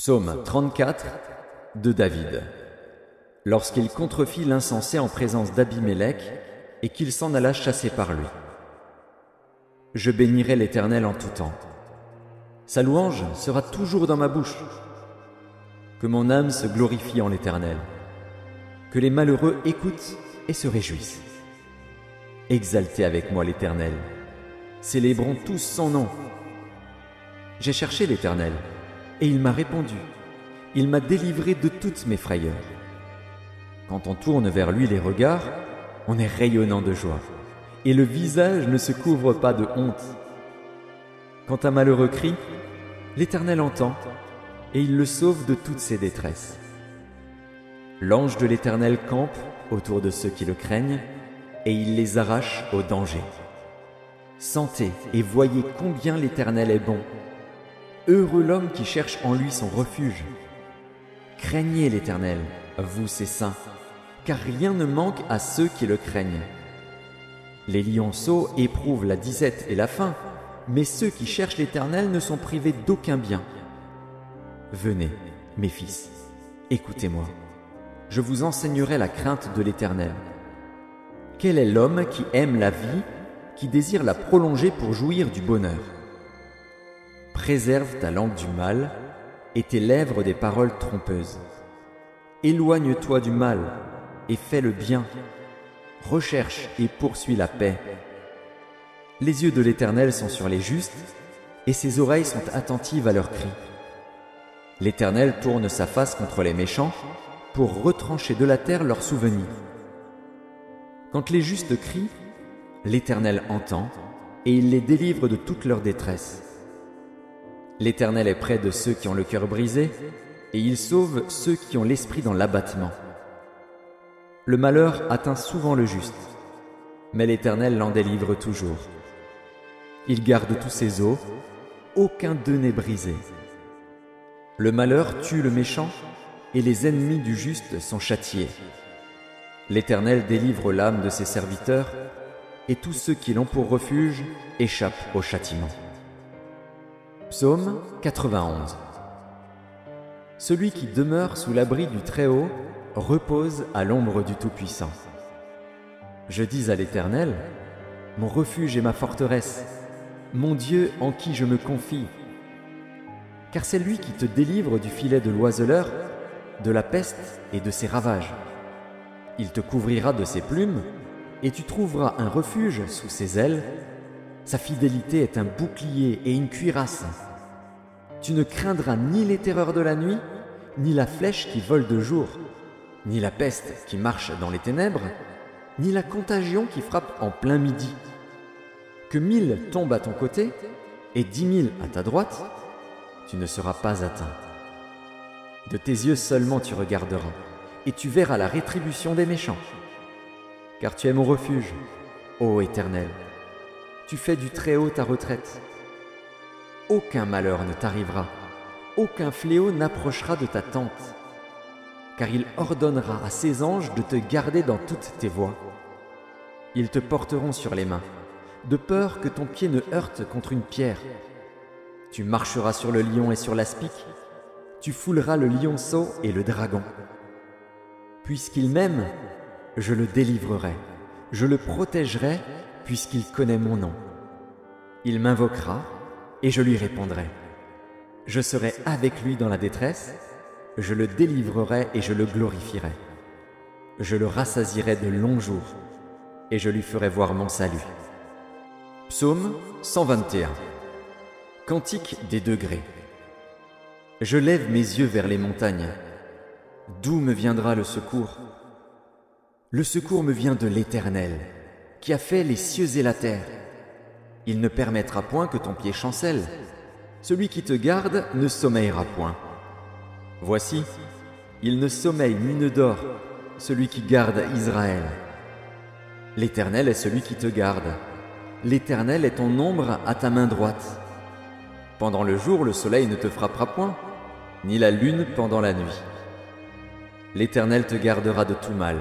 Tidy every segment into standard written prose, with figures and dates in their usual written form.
Psaume 34 de David. Lorsqu'il contrefit l'insensé en présence d'Abimélec et qu'il s'en alla chasser par lui. Je bénirai l'Éternel en tout temps. Sa louange sera toujours dans ma bouche. Que mon âme se glorifie en l'Éternel. Que les malheureux écoutent et se réjouissent. Exaltez avec moi l'Éternel. Célébrons tous son nom. J'ai cherché l'Éternel, et il m'a répondu. Il m'a délivré de toutes mes frayeurs. Quand on tourne vers lui les regards, on est rayonnant de joie, et le visage ne se couvre pas de honte. Quand un malheureux crie, l'Éternel entend, et il le sauve de toutes ses détresses. L'ange de l'Éternel campe autour de ceux qui le craignent, et il les arrache au danger. Sentez et voyez combien l'Éternel est bon. Heureux l'homme qui cherche en lui son refuge. Craignez l'Éternel, vous ses saints, car rien ne manque à ceux qui le craignent. Les lionceaux éprouvent la disette et la faim, mais ceux qui cherchent l'Éternel ne sont privés d'aucun bien. Venez, mes fils, écoutez-moi. Je vous enseignerai la crainte de l'Éternel. Quel est l'homme qui aime la vie, qui désire la prolonger pour jouir du bonheur? Préserve ta langue du mal et tes lèvres des paroles trompeuses. Éloigne-toi du mal et fais le bien. Recherche et poursuis la paix. Les yeux de l'Éternel sont sur les justes et ses oreilles sont attentives à leurs cris. L'Éternel tourne sa face contre les méchants pour retrancher de la terre leurs souvenirs. Quand les justes crient, l'Éternel entend et il les délivre de toute leur détresse. L'Éternel est près de ceux qui ont le cœur brisé, et il sauve ceux qui ont l'esprit dans l'abattement. Le malheur atteint souvent le juste, mais l'Éternel l'en délivre toujours. Il garde tous ses os, aucun d'eux n'est brisé. Le malheur tue le méchant, et les ennemis du juste sont châtiés. L'Éternel délivre l'âme de ses serviteurs, et tous ceux qui l'ont pour refuge échappent au châtiment. Psaume 91. Celui qui demeure sous l'abri du Très-Haut repose à l'ombre du Tout-Puissant. Je dis à l'Éternel, mon refuge et ma forteresse, mon Dieu en qui je me confie. Car c'est lui qui te délivre du filet de l'oiseleur, de la peste et de ses ravages. Il te couvrira de ses plumes, et tu trouveras un refuge sous ses ailes. Sa fidélité est un bouclier et une cuirasse. Tu ne craindras ni les terreurs de la nuit, ni la flèche qui vole de jour, ni la peste qui marche dans les ténèbres, ni la contagion qui frappe en plein midi. Que 1000 tombent à ton côté et 10 000 à ta droite, tu ne seras pas atteint. De tes yeux seulement tu regarderas, et tu verras la rétribution des méchants. Car tu es mon refuge, ô Éternel. Tu fais du Très-Haut ta retraite. Aucun malheur ne t'arrivera, aucun fléau n'approchera de ta tente, car il ordonnera à ses anges de te garder dans toutes tes voies. Ils te porteront sur les mains, de peur que ton pied ne heurte contre une pierre. Tu marcheras sur le lion et sur l'aspic, tu fouleras le lionceau et le dragon. Puisqu'il m'aime, je le délivrerai, je le protégerai, puisqu'il connaît mon nom. Il m'invoquera, et je lui répondrai. Je serai avec lui dans la détresse, je le délivrerai et je le glorifierai. Je le rassasierai de longs jours, et je lui ferai voir mon salut. Psaume 121. Cantique des degrés. Je lève mes yeux vers les montagnes. D'où me viendra le secours? Le secours me vient de l'Éternel, qui a fait les cieux et la terre. Il ne permettra point que ton pied chancelle. Celui qui te garde ne sommeillera point. Voici, il ne sommeille ni ne dort, celui qui garde Israël. L'Éternel est celui qui te garde. L'Éternel est ton ombre à ta main droite. Pendant le jour, le soleil ne te frappera point, ni la lune pendant la nuit. L'Éternel te gardera de tout mal.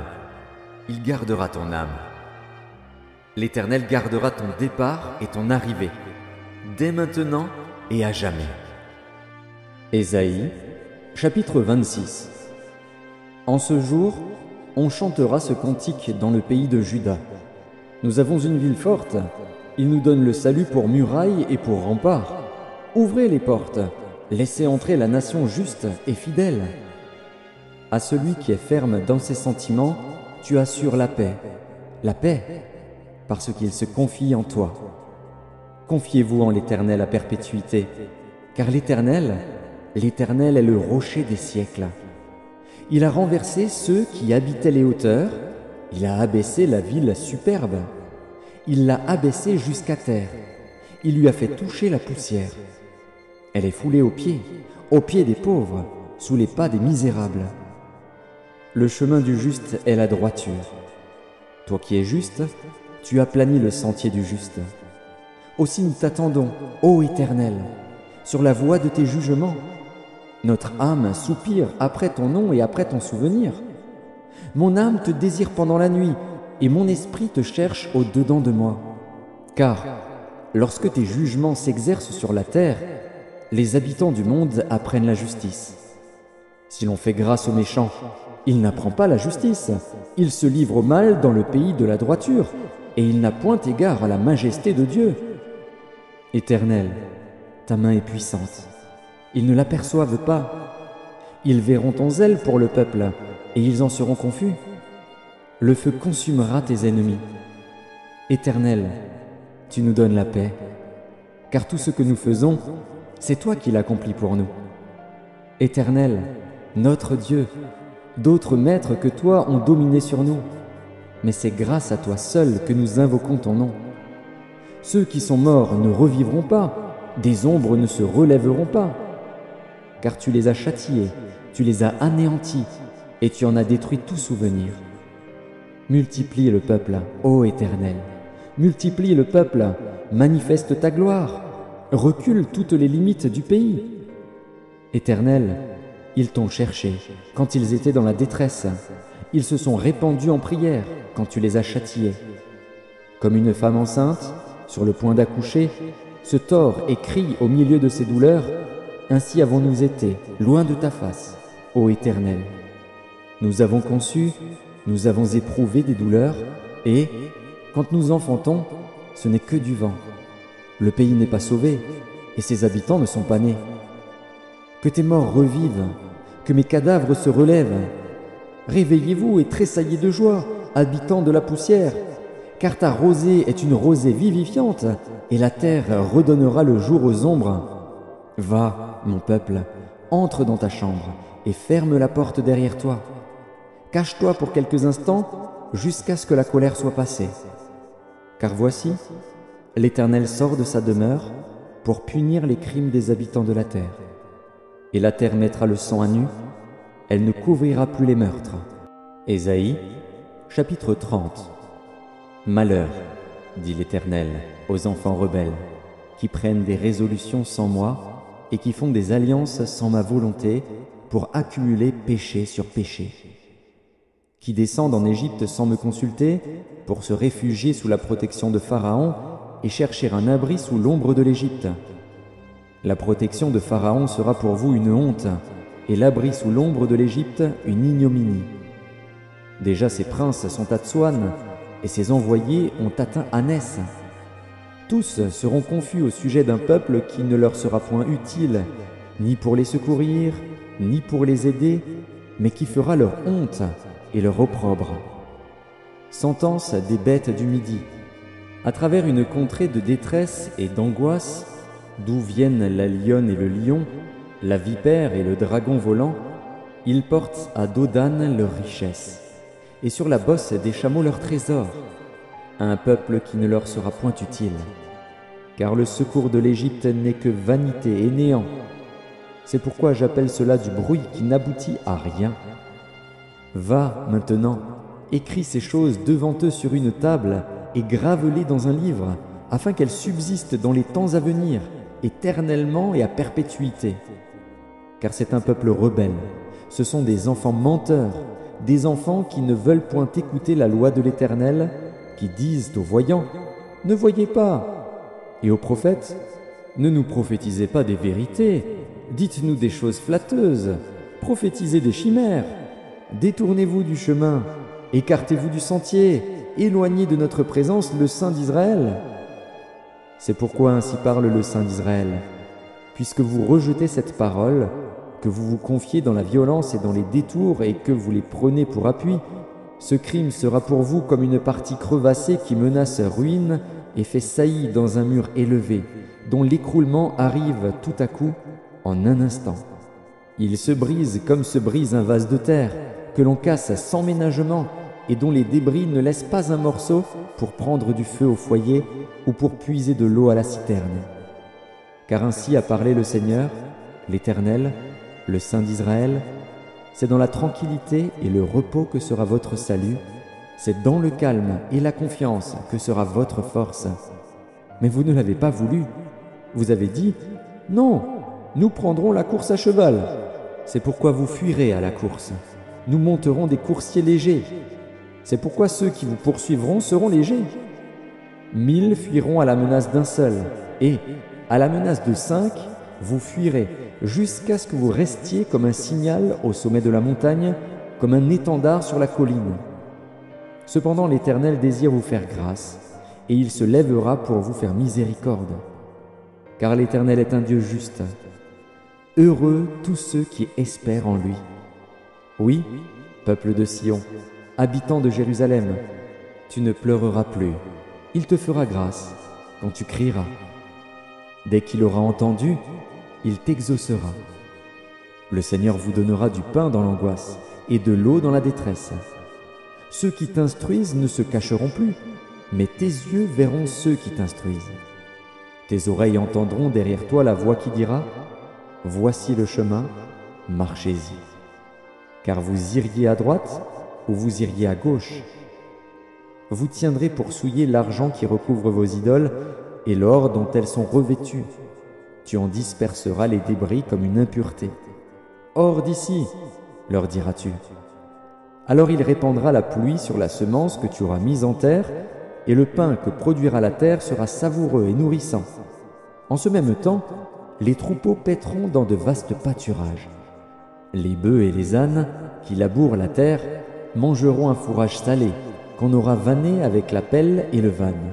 Il gardera ton âme. L'Éternel gardera ton départ et ton arrivée, dès maintenant et à jamais. Ésaïe, Chapitre 26. En ce jour, on chantera ce cantique dans le pays de Juda. Nous avons une ville forte, il nous donne le salut pour muraille et pour rempart. Ouvrez les portes, laissez entrer la nation juste et fidèle. À celui qui est ferme dans ses sentiments, tu assures la paix, parce qu'il se confie en toi. Confiez-vous en l'Éternel à perpétuité, car l'Éternel est le rocher des siècles. Il a renversé ceux qui habitaient les hauteurs, il a abaissé la ville superbe. Il l'a abaissée jusqu'à terre, il lui a fait toucher la poussière. Elle est foulée aux pieds des pauvres, sous les pas des misérables. Le chemin du juste est la droiture. Toi qui es juste, tu aplanis le sentier du juste. Aussi nous t'attendons, ô Éternel, sur la voie de tes jugements. Notre âme soupire après ton nom et après ton souvenir. Mon âme te désire pendant la nuit, et mon esprit te cherche au-dedans de moi. Car, lorsque tes jugements s'exercent sur la terre, les habitants du monde apprennent la justice. Si l'on fait grâce aux méchants, il n'apprend pas la justice. Il se livre au mal dans le pays de la droiture, et il n'a point égard à la majesté de Dieu. Éternel, ta main est puissante. Ils ne l'aperçoivent pas. Ils verront ton zèle pour le peuple, et ils en seront confus. Le feu consumera tes ennemis. Éternel, tu nous donnes la paix, car tout ce que nous faisons, c'est toi qui l'accomplis pour nous. Éternel, notre Dieu, d'autres maîtres que toi ont dominé sur nous, mais c'est grâce à toi seul que nous invoquons ton nom. Ceux qui sont morts ne revivront pas, des ombres ne se relèveront pas, car tu les as châtiés, tu les as anéantis, et tu en as détruit tout souvenir. Multiplie le peuple, ô Éternel, multiplie le peuple, manifeste ta gloire, recule toutes les limites du pays. Éternel, ils t'ont cherché quand ils étaient dans la détresse, ils se sont répandus en prière quand tu les as châtiés. Comme une femme enceinte, sur le point d'accoucher, se tord et crie au milieu de ses douleurs, ainsi avons-nous été, loin de ta face, ô Éternel. Nous avons conçu, nous avons éprouvé des douleurs, et, quand nous enfantons, ce n'est que du vent. Le pays n'est pas sauvé, et ses habitants ne sont pas nés. Que tes morts revivent, que mes cadavres se relèvent. Réveillez-vous et tressaillez de joie, habitants de la poussière, car ta rosée est une rosée vivifiante, et la terre redonnera le jour aux ombres. Va, mon peuple, entre dans ta chambre, et ferme la porte derrière toi. Cache-toi pour quelques instants, jusqu'à ce que la colère soit passée. Car voici, l'Éternel sort de sa demeure pour punir les crimes des habitants de la terre. Et la terre mettra le sang à nu, elle ne couvrira plus les meurtres. Ésaïe, chapitre 30. Malheur, dit l'Éternel, aux enfants rebelles, qui prennent des résolutions sans moi et qui font des alliances sans ma volonté pour accumuler péché sur péché. Qui descendent en Égypte sans me consulter pour se réfugier sous la protection de Pharaon et chercher un abri sous l'ombre de l'Égypte. La protection de Pharaon sera pour vous une honte, et l'abri sous l'ombre de l'Égypte une ignominie. Déjà ses princes sont à Tsoan, et ses envoyés ont atteint Anès. Tous seront confus au sujet d'un peuple qui ne leur sera point utile, ni pour les secourir, ni pour les aider, mais qui fera leur honte et leur opprobre. Sentence des bêtes du Midi. À travers une contrée de détresse et d'angoisse, d'où viennent la lionne et le lion, la vipère et le dragon volant, ils portent à Dodan leur richesse, et sur la bosse des chameaux leur trésor, un peuple qui ne leur sera point utile. Car le secours de l'Égypte n'est que vanité et néant. C'est pourquoi j'appelle cela du bruit qui n'aboutit à rien. Va, maintenant, écris ces choses devant eux sur une table et grave-les dans un livre, afin qu'elles subsistent dans les temps à venir, éternellement et à perpétuité. Car c'est un peuple rebelle, ce sont des enfants menteurs, des enfants qui ne veulent point écouter la loi de l'Éternel, qui disent aux voyants, « Ne voyez pas !» et aux prophètes, « Ne nous prophétisez pas des vérités, dites-nous des choses flatteuses. prophétisez des chimères. Détournez-vous du chemin, écartez-vous du sentier, éloignez de notre présence le Saint d'Israël. C'est pourquoi ainsi parle le Saint d'Israël. Puisque vous rejetez cette parole, que vous vous confiez dans la violence et dans les détours et que vous les prenez pour appui, ce crime sera pour vous comme une partie crevassée qui menace ruine et fait saillie dans un mur élevé, dont l'écroulement arrive tout à coup en un instant. Il se brise comme se brise un vase de terre, que l'on casse sans ménagement et dont les débris ne laissent pas un morceau pour prendre du feu au foyer ou pour puiser de l'eau à la citerne. Car ainsi a parlé le Seigneur, l'Éternel, le Saint d'Israël, c'est dans la tranquillité et le repos que sera votre salut, c'est dans le calme et la confiance que sera votre force. Mais vous ne l'avez pas voulu. Vous avez dit, « Non, nous prendrons la course à cheval. » C'est pourquoi vous fuirez à la course. Nous monterons des coursiers légers. C'est pourquoi ceux qui vous poursuivront seront légers. 1000 fuiront à la menace d'un seul, et, à la menace de 5, vous fuirez jusqu'à ce que vous restiez comme un signal au sommet de la montagne, comme un étendard sur la colline. Cependant l'Éternel désire vous faire grâce, et il se lèvera pour vous faire miséricorde. Car l'Éternel est un Dieu juste. Heureux tous ceux qui espèrent en lui. Oui, peuple de Sion, habitant de Jérusalem, tu ne pleureras plus. Il te fera grâce quand tu crieras. Dès qu'il aura entendu, il t'exaucera. Le Seigneur vous donnera du pain dans l'angoisse et de l'eau dans la détresse. Ceux qui t'instruisent ne se cacheront plus, mais tes yeux verront ceux qui t'instruisent. Tes oreilles entendront derrière toi la voix qui dira « Voici le chemin, marchez-y. » Car vous iriez à droite ou vous iriez à gauche. Vous tiendrez pour souiller l'argent qui recouvre vos idoles et l'or dont elles sont revêtues. Tu en disperseras les débris comme une impureté. « Hors d'ici !» leur diras-tu. Alors il répandra la pluie sur la semence que tu auras mise en terre, et le pain que produira la terre sera savoureux et nourrissant. En ce même temps, les troupeaux paîtront dans de vastes pâturages. Les bœufs et les ânes, qui labourent la terre, mangeront un fourrage salé, qu'on aura vanné avec la pelle et le vanne.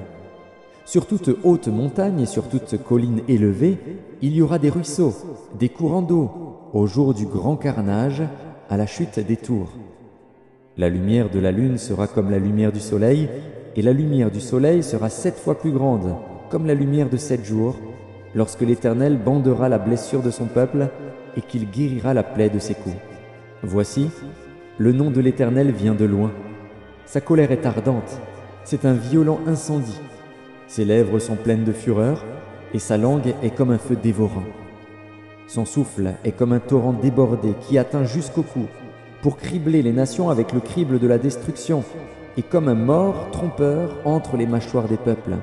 Sur toute haute montagne et sur toute colline élevée, il y aura des ruisseaux, des courants d'eau, au jour du grand carnage, à la chute des tours. La lumière de la lune sera comme la lumière du soleil, et la lumière du soleil sera 7 fois plus grande, comme la lumière de 7 jours, lorsque l'Éternel bandera la blessure de son peuple et qu'il guérira la plaie de ses coups. Voici, le nom de l'Éternel vient de loin. Sa colère est ardente, c'est un violent incendie. Ses lèvres sont pleines de fureur, et sa langue est comme un feu dévorant. Son souffle est comme un torrent débordé qui atteint jusqu'au cou, pour cribler les nations avec le crible de la destruction, et comme un mors trompeur entre les mâchoires des peuples.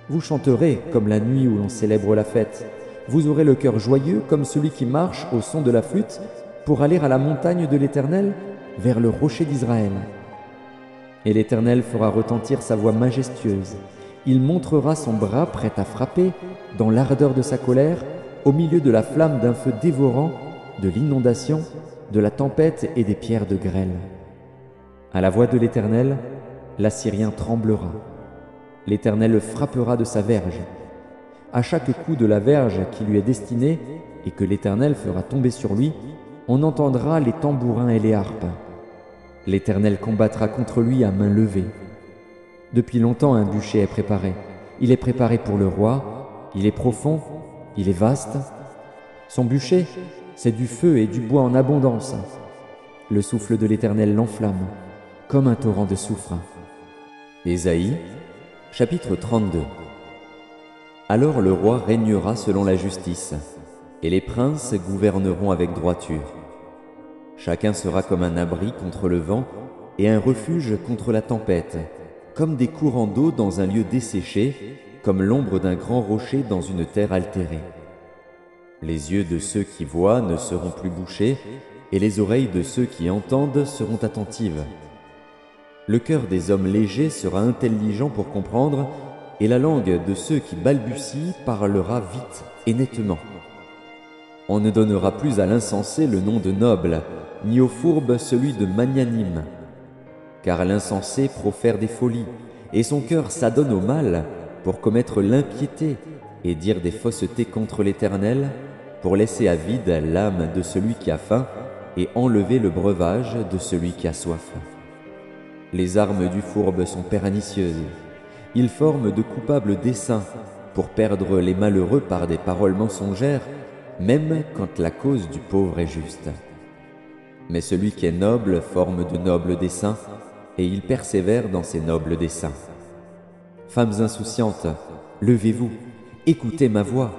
Vous chanterez comme la nuit où l'on célèbre la fête. Vous aurez le cœur joyeux comme celui qui marche au son de la flûte pour aller à la montagne de l'Éternel, vers le rocher d'Israël. Et l'Éternel fera retentir sa voix majestueuse. Il montrera son bras prêt à frapper, dans l'ardeur de sa colère, au milieu de la flamme d'un feu dévorant, de l'inondation, de la tempête et des pierres de grêle. À la voix de l'Éternel, l'Assyrien tremblera. L'Éternel le frappera de sa verge. À chaque coup de la verge qui lui est destinée et que l'Éternel fera tomber sur lui, on entendra les tambourins et les harpes. L'Éternel combattra contre lui à main levée. Depuis longtemps un bûcher est préparé. Il est préparé pour le roi, il est profond, il est vaste. Son bûcher, c'est du feu et du bois en abondance. Le souffle de l'Éternel l'enflamme, comme un torrent de soufre. Ésaïe, chapitre 32. Alors le roi régnera selon la justice, et les princes gouverneront avec droiture. Chacun sera comme un abri contre le vent et un refuge contre la tempête, comme des courants d'eau dans un lieu desséché, comme l'ombre d'un grand rocher dans une terre altérée. Les yeux de ceux qui voient ne seront plus bouchés, et les oreilles de ceux qui entendent seront attentives. Le cœur des hommes légers sera intelligent pour comprendre, et la langue de ceux qui balbutient parlera vite et nettement. On ne donnera plus à l'insensé le nom de noble, ni au fourbe celui de magnanime. Car l'insensé profère des folies, et son cœur s'adonne au mal pour commettre l'impiété et dire des faussetés contre l'Éternel, pour laisser à vide l'âme de celui qui a faim et enlever le breuvage de celui qui a soif. Les armes du fourbe sont pernicieuses. Ils forment de coupables desseins pour perdre les malheureux par des paroles mensongères, même quand la cause du pauvre est juste. Mais celui qui est noble forme de nobles desseins, et il persévère dans ses nobles desseins. Femmes insouciantes, levez-vous, écoutez ma voix.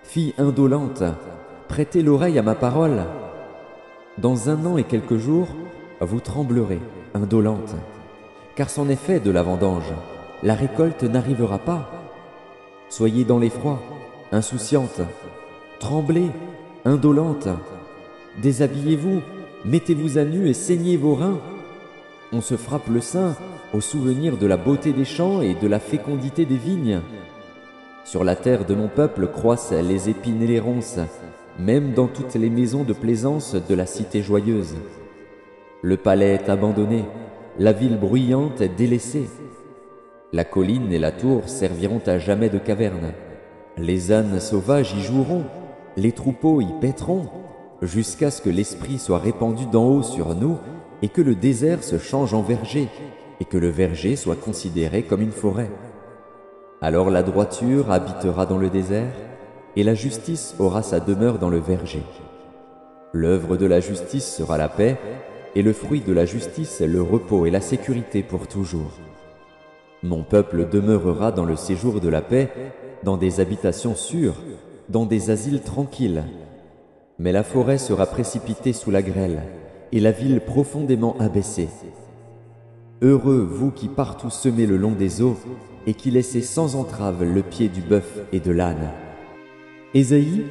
Filles indolentes, prêtez l'oreille à ma parole. Dans 1 an et quelques jours, vous tremblerez, indolentes, car c'en est fait de la vendange, la récolte n'arrivera pas. Soyez dans l'effroi, insouciantes, tremblez, indolentes, déshabillez-vous, mettez-vous à nu et saignez vos reins. On se frappe le sein au souvenir de la beauté des champs et de la fécondité des vignes. Sur la terre de mon peuple croissent les épines et les ronces, même dans toutes les maisons de plaisance de la cité joyeuse. Le palais est abandonné, la ville bruyante est délaissée. La colline et la tour serviront à jamais de caverne. Les ânes sauvages y joueront, les troupeaux y paîtront, jusqu'à ce que l'esprit soit répandu d'en haut sur nous et que le désert se change en verger et que le verger soit considéré comme une forêt. Alors la droiture habitera dans le désert et la justice aura sa demeure dans le verger. L'œuvre de la justice sera la paix et le fruit de la justice le repos et la sécurité pour toujours. Mon peuple demeurera dans le séjour de la paix, dans des habitations sûres, dans des asiles tranquilles. Mais la forêt sera précipitée sous la grêle, et la ville profondément abaissée. Heureux vous qui partout semez le long des eaux, et qui laissez sans entrave le pied du bœuf et de l'âne. Ésaïe,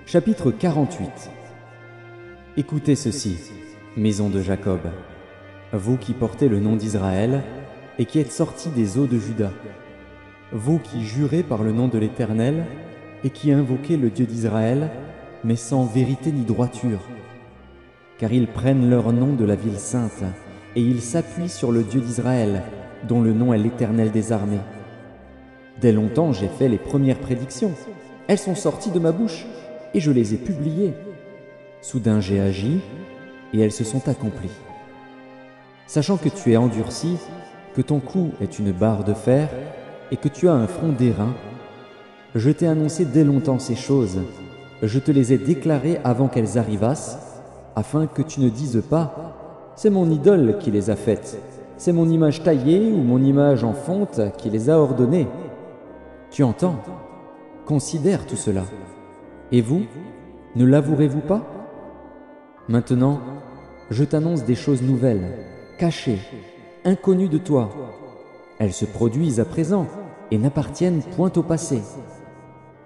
chapitre 48. Écoutez ceci, maison de Jacob, vous qui portez le nom d'Israël, et qui êtes sortis des eaux de Juda, vous qui jurez par le nom de l'Éternel, et qui invoquez le Dieu d'Israël, mais sans vérité ni droiture. Car ils prennent leur nom de la ville sainte, et ils s'appuient sur le Dieu d'Israël, dont le nom est l'Éternel des armées. Dès longtemps j'ai fait les premières prédictions, elles sont sorties de ma bouche, et je les ai publiées. Soudain j'ai agi, et elles se sont accomplies. Sachant que tu es endurci, que ton cou est une barre de fer, et que tu as un front d'airain, je t'ai annoncé dès longtemps ces choses, je te les ai déclarées avant qu'elles arrivassent, afin que tu ne dises pas « C'est mon idole qui les a faites, c'est mon image taillée ou mon image en fonte qui les a ordonnées. » Tu entends? Considère tout cela. Et vous, ne l'avouerez-vous pas? Maintenant, je t'annonce des choses nouvelles, cachées, inconnues de toi. Elles se produisent à présent et n'appartiennent point au passé.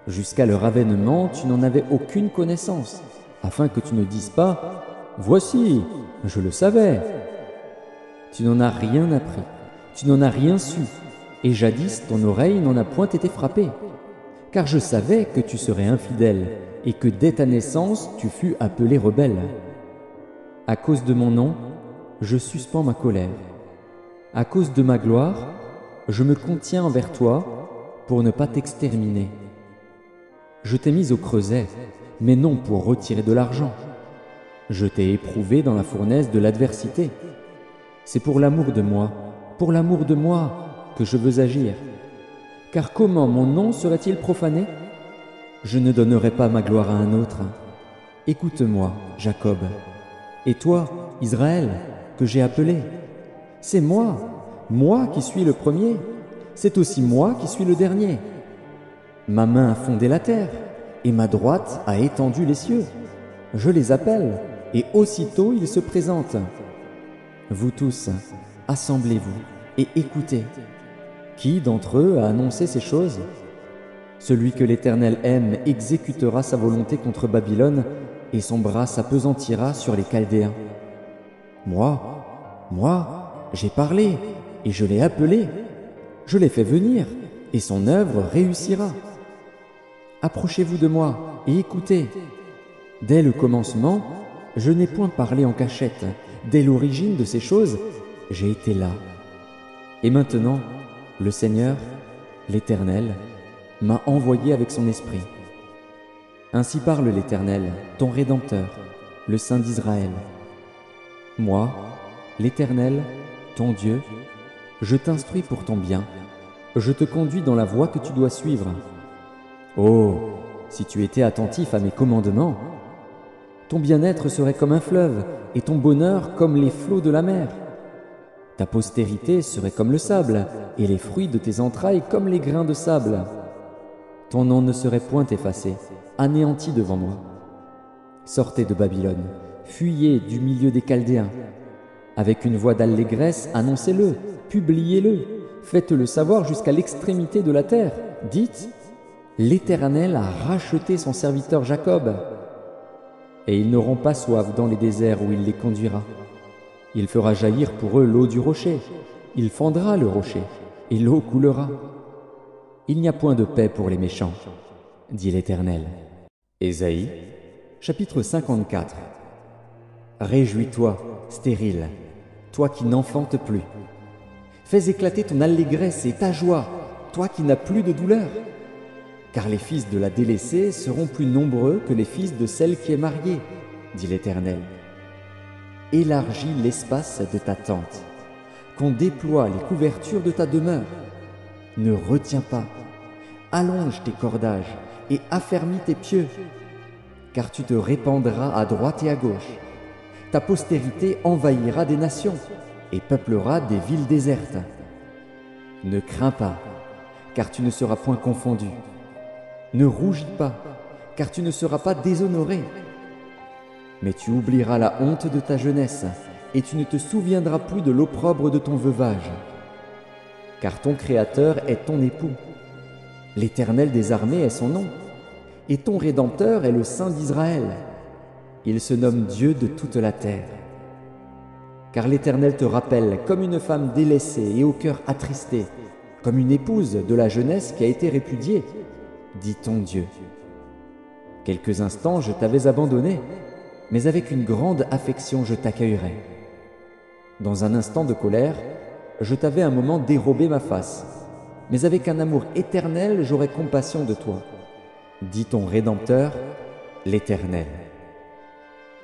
Jusqu'à leur avènement, tu n'en avais aucune connaissance, afin que tu ne dises pas « Voici, je le savais ». Tu n'en as rien appris, tu n'en as rien su, et jadis ton oreille n'en a point été frappée. Car je savais que tu serais infidèle, et que dès ta naissance tu fus appelé rebelle. À cause de mon nom, je suspends ma colère. À cause de ma gloire, je me contiens envers toi pour ne pas t'exterminer. Je t'ai mis au creuset, mais non pour retirer de l'argent. Je t'ai éprouvé dans la fournaise de l'adversité. C'est pour l'amour de moi, que je veux agir. Car comment mon nom serait-il profané? Je ne donnerai pas ma gloire à un autre. Écoute-moi, Jacob, et toi, Israël, que j'ai appelé. C'est moi qui suis le premier, c'est aussi moi qui suis le dernier. Ma main a fondé la terre, et ma droite a étendu les cieux. Je les appelle, et aussitôt ils se présentent. Vous tous, assemblez-vous et écoutez. Qui d'entre eux a annoncé ces choses? Celui que l'Éternel aime exécutera sa volonté contre Babylone, et son bras s'apesantira sur les Chaldéens. Moi, j'ai parlé, et je l'ai appelé. Je l'ai fait venir, et son œuvre réussira. Approchez-vous de moi, et écoutez. Dès le commencement, je n'ai point parlé en cachette. Dès l'origine de ces choses, j'ai été là. Et maintenant, le Seigneur, l'Éternel, m'a envoyé avec son esprit. Ainsi parle l'Éternel, ton Rédempteur, le Saint d'Israël. Moi, l'Éternel, ton Dieu, je t'instruis pour ton bien, je te conduis dans la voie que tu dois suivre. Oh, si tu étais attentif à mes commandements, ton bien-être serait comme un fleuve, et ton bonheur comme les flots de la mer. Ta postérité serait comme le sable, et les fruits de tes entrailles comme les grains de sable. Ton nom ne serait point effacé, anéanti devant moi. Sortez de Babylone, fuyez du milieu des Chaldéens. Avec une voix d'allégresse, annoncez-le, publiez-le, faites-le savoir jusqu'à l'extrémité de la terre. Dites, l'Éternel a racheté son serviteur Jacob. Et ils n'auront pas soif dans les déserts où il les conduira. Il fera jaillir pour eux l'eau du rocher. Il fendra le rocher, et l'eau coulera. Il n'y a point de paix pour les méchants, dit l'Éternel. Ésaïe, chapitre 54. Réjouis-toi, stérile, toi qui n'enfantes plus. Fais éclater ton allégresse et ta joie, toi qui n'as plus de douleur. Car les fils de la délaissée seront plus nombreux que les fils de celle qui est mariée, dit l'Éternel. Élargis l'espace de ta tente, qu'on déploie les couvertures de ta demeure. Ne retiens pas, allonge tes cordages et affermis tes pieux, car tu te répandras à droite et à gauche. Ta postérité envahira des nations et peuplera des villes désertes. Ne crains pas, car tu ne seras point confondu. Ne rougis pas, car tu ne seras pas déshonoré. Mais tu oublieras la honte de ta jeunesse, et tu ne te souviendras plus de l'opprobre de ton veuvage. Car ton Créateur est ton époux. L'Éternel des armées est son nom, et ton Rédempteur est le Saint d'Israël. Il se nomme Dieu de toute la terre. Car l'Éternel te rappelle comme une femme délaissée et au cœur attristé, comme une épouse de la jeunesse qui a été répudiée, dit ton Dieu. Quelques instants je t'avais abandonné, mais avec une grande affection je t'accueillerai. Dans un instant de colère, je t'avais un moment dérobé ma face, mais avec un amour éternel j'aurai compassion de toi, dit ton Rédempteur, l'Éternel.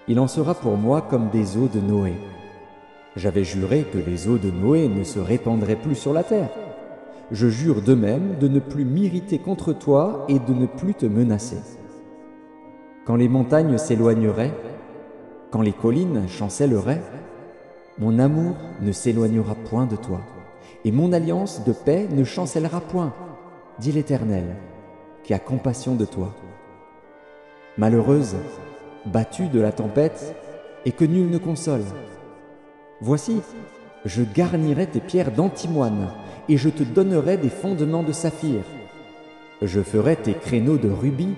Il en sera pour moi comme des eaux de Noé. J'avais juré que les eaux de Noé ne se répandraient plus sur la terre. Je jure de même de ne plus m'irriter contre toi et de ne plus te menacer. Quand les montagnes s'éloigneraient, quand les collines chancelleraient, mon amour ne s'éloignera point de toi, et mon alliance de paix ne chancellera point, dit l'Éternel, qui a compassion de toi. Malheureuse, battue de la tempête, et que nul ne console. Voici, je garnirai tes pierres d'antimoine, et je te donnerai des fondements de saphir. Je ferai tes créneaux de rubis,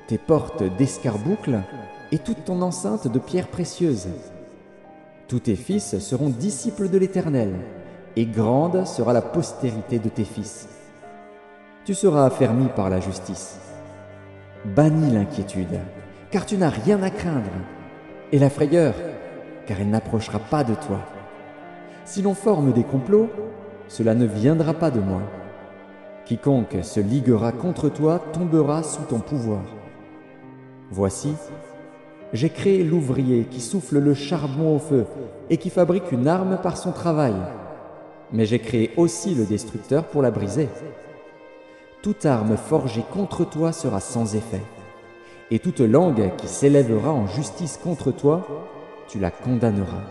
tes portes d'escarboucles, et toute ton enceinte de pierres précieuses. Tous tes fils seront disciples de l'Éternel, et grande sera la postérité de tes fils. Tu seras affermi par la justice. Bannis l'inquiétude, car tu n'as rien à craindre, et la frayeur, car elle n'approchera pas de toi. Si l'on forme des complots, cela ne viendra pas de moi. Quiconque se liguera contre toi tombera sous ton pouvoir. Voici, j'ai créé l'ouvrier qui souffle le charbon au feu et qui fabrique une arme par son travail. Mais j'ai créé aussi le destructeur pour la briser. Toute arme forgée contre toi sera sans effet, et toute langue qui s'élèvera en justice contre toi, tu la condamneras.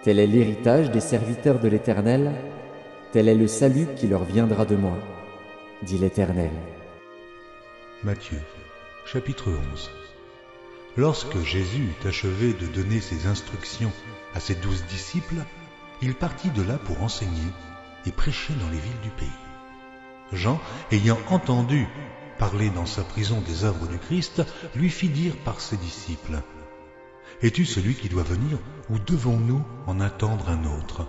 Tel est l'héritage des serviteurs de l'Éternel, tel est le salut qui leur viendra de moi, dit l'Éternel. Matthieu, chapitre 11. Lorsque Jésus eut achevé de donner ses instructions à ses 12 disciples, il partit de là pour enseigner et prêcher dans les villes du pays. Jean, ayant entendu parler dans sa prison des œuvres du Christ, lui fit dire par ses disciples : « Es-tu celui qui doit venir, ou devons-nous en attendre un autre ?»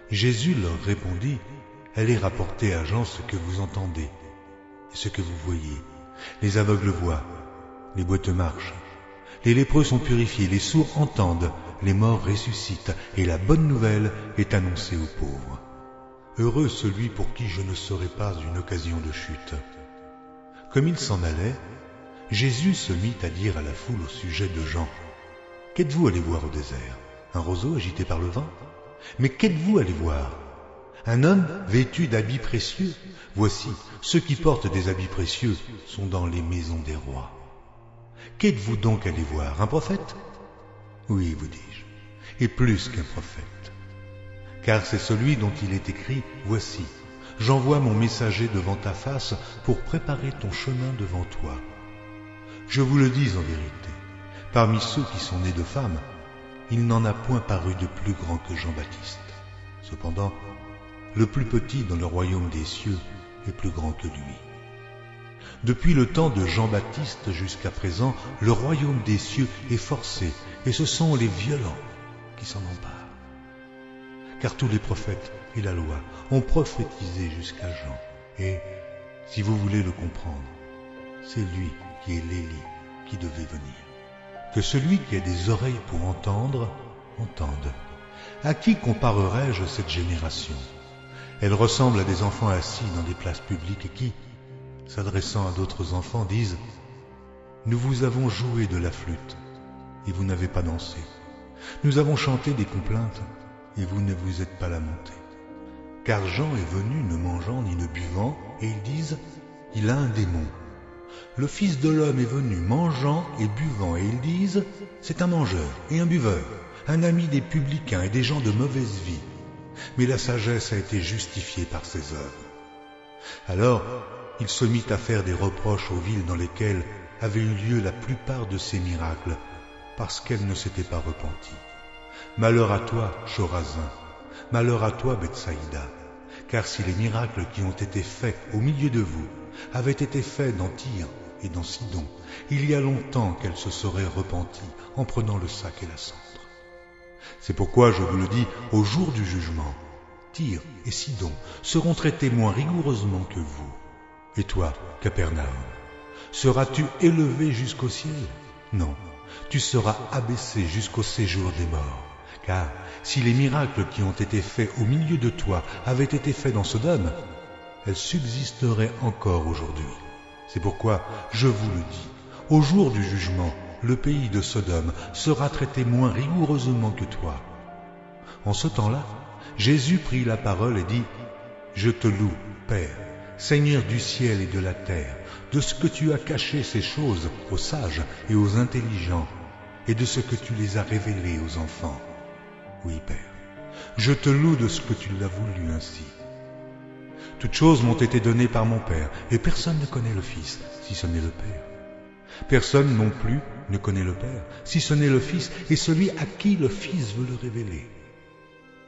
Jésus leur répondit : « Allez rapporter à Jean ce que vous entendez et ce que vous voyez. Les aveugles voient, les boiteux marchent, Les lépreux sont purifiés, les sourds entendent, les morts ressuscitent, et la bonne nouvelle est annoncée aux pauvres. Heureux celui pour qui je ne serai pas une occasion de chute. Comme il s'en allait, Jésus se mit à dire à la foule au sujet de Jean. « Qu'êtes-vous allé voir au désert? Un roseau agité par le vent? Mais qu'êtes-vous allé voir? Un homme vêtu d'habits précieux? Voici, ceux qui portent des habits précieux sont dans les maisons des rois. Qu'êtes-vous donc allé voir? Un prophète? Oui, vous dis-je, et plus qu'un prophète. Car c'est celui dont il est écrit, voici, j'envoie mon messager devant ta face pour préparer ton chemin devant toi. Je vous le dis en vérité, parmi ceux qui sont nés de femmes, il n'en a point paru de plus grand que Jean-Baptiste. Cependant, le plus petit dans le royaume des cieux est plus grand que lui. Depuis le temps de Jean-Baptiste jusqu'à présent, le royaume des cieux est forcé, et ce sont les violents qui s'en emparent. Car tous les prophètes et la loi ont prophétisé jusqu'à Jean. Et, si vous voulez le comprendre, c'est lui qui est l'Élie qui devait venir. Que celui qui a des oreilles pour entendre, entende. À qui comparerai-je cette génération? Elle ressemble à des enfants assis dans des places publiques et qui, s'adressant à d'autres enfants, disent « Nous vous avons joué de la flûte, et vous n'avez pas dansé. Nous avons chanté des complaintes, et vous ne vous êtes pas lamentés. Car Jean est venu ne mangeant ni ne buvant, et ils disent « Il a un démon. » Le Fils de l'homme est venu mangeant et buvant, et ils disent « C'est un mangeur et un buveur, un ami des publicains et des gens de mauvaise vie. » Mais la sagesse a été justifiée par ses œuvres. Alors, il se mit à faire des reproches aux villes dans lesquelles avaient eu lieu la plupart de ces miracles, parce qu'elles ne s'étaient pas repenties. Malheur à toi, Chorazin, malheur à toi, Bethsaïda, car si les miracles qui ont été faits au milieu de vous avaient été faits dans Tyr et dans Sidon, il y a longtemps qu'elles se seraient repenties en prenant le sac et la cendre. C'est pourquoi je vous le dis, au jour du jugement, Tyr et Sidon seront traités moins rigoureusement que vous. Et toi, Capernaum, seras-tu élevé jusqu'au ciel? Non, tu seras abaissé jusqu'au séjour des morts. Car si les miracles qui ont été faits au milieu de toi avaient été faits dans Sodome, elles subsisteraient encore aujourd'hui. C'est pourquoi je vous le dis, au jour du jugement, le pays de Sodome sera traité moins rigoureusement que toi. En ce temps-là, Jésus prit la parole et dit « Je te loue, Père, Seigneur du ciel et de la terre, de ce que tu as caché ces choses aux sages et aux intelligents, et de ce que tu les as révélées aux enfants. Oui, Père, je te loue de ce que tu l'as voulu ainsi. Toutes choses m'ont été données par mon Père, et personne ne connaît le Fils, si ce n'est le Père. Personne non plus ne connaît le Père, si ce n'est le Fils, et celui à qui le Fils veut le révéler.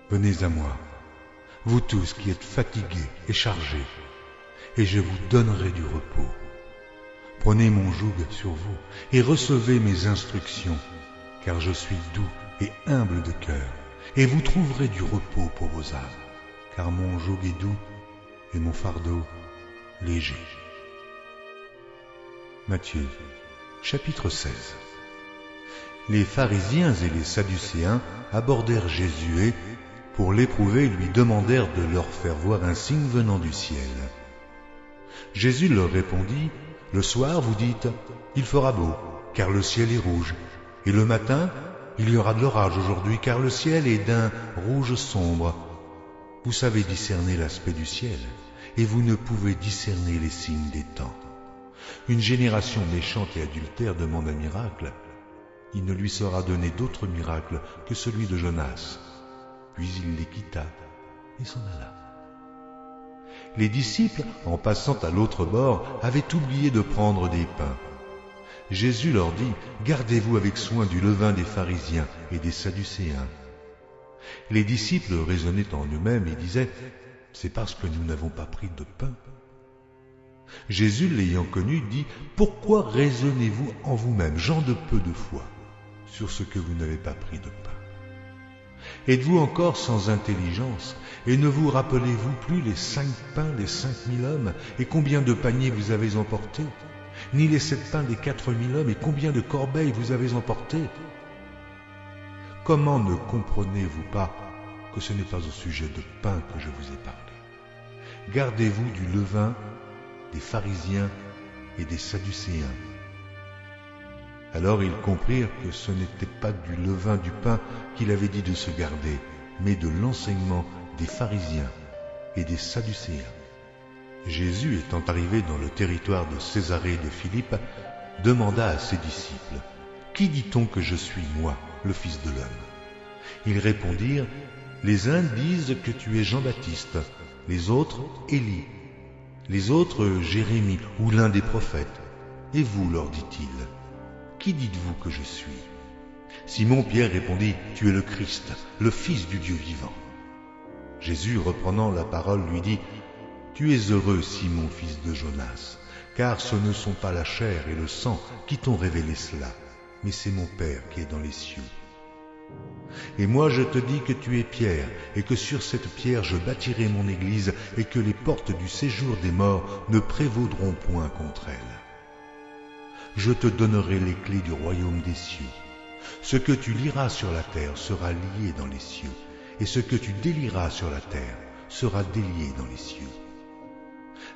Venez à moi, vous tous qui êtes fatigués et chargés, et je vous donnerai du repos. Prenez mon joug sur vous, et recevez mes instructions, car je suis doux et humble de cœur, et vous trouverez du repos pour vos âmes, car mon joug est doux et mon fardeau léger. Matthieu, chapitre 16. Les pharisiens et les sadducéens abordèrent Jésus et, pour l'éprouver, lui demandèrent de leur faire voir un signe venant du ciel. Jésus leur répondit, « Le soir, vous dites, il fera beau, car le ciel est rouge, et le matin, il y aura de l'orage aujourd'hui, car le ciel est d'un rouge sombre. Vous savez discerner l'aspect du ciel, et vous ne pouvez discerner les signes des temps. Une génération méchante et adultère demande un miracle. Il ne lui sera donné d'autre miracle que celui de Jonas. » Puis il les quitta et s'en alla. Les disciples, en passant à l'autre bord, avaient oublié de prendre des pains. Jésus leur dit, « Gardez-vous avec soin du levain des pharisiens et des sadducéens. » Les disciples raisonnaient en eux-mêmes et disaient, « C'est parce que nous n'avons pas pris de pain. » Jésus, l'ayant connu, dit, « Pourquoi raisonnez-vous en vous-même, gens de peu de foi, sur ce que vous n'avez pas pris de pain? Êtes-vous encore sans intelligence, et ne vous rappelez-vous plus les 5 pains des 5000 hommes, et combien de paniers vous avez emportés? ni les 7 pains des 4000 hommes, et combien de corbeilles vous avez emportées? Comment ne comprenez-vous pas que ce n'est pas au sujet de pain que je vous ai parlé? Gardez-vous du levain des pharisiens et des sadducéens. Alors ils comprirent que ce n'était pas du levain du pain qu'il avait dit de se garder, mais de l'enseignement des pharisiens et des sadducéens. Jésus, étant arrivé dans le territoire de Césarée de Philippe, demanda à ses disciples, « Qui dit-on que je suis, moi, le Fils de l'homme » Ils répondirent, « Les uns disent que tu es Jean-Baptiste, les autres Élie, les autres Jérémie ou l'un des prophètes. Et vous, leur dit-il, qui dites-vous que je suis ?» Simon-Pierre répondit, « Tu es le Christ, le Fils du Dieu vivant. » Jésus, reprenant la parole, lui dit, « Tu es heureux, Simon, fils de Jonas, car ce ne sont pas la chair et le sang qui t'ont révélé cela, mais c'est mon Père qui est dans les cieux. Et moi je te dis que tu es Pierre, et que sur cette pierre je bâtirai mon église, et que les portes du séjour des morts ne prévaudront point contre elle. Je te donnerai les clés du royaume des cieux. Ce que tu lieras sur la terre sera lié dans les cieux, et ce que tu délieras sur la terre sera délié dans les cieux. »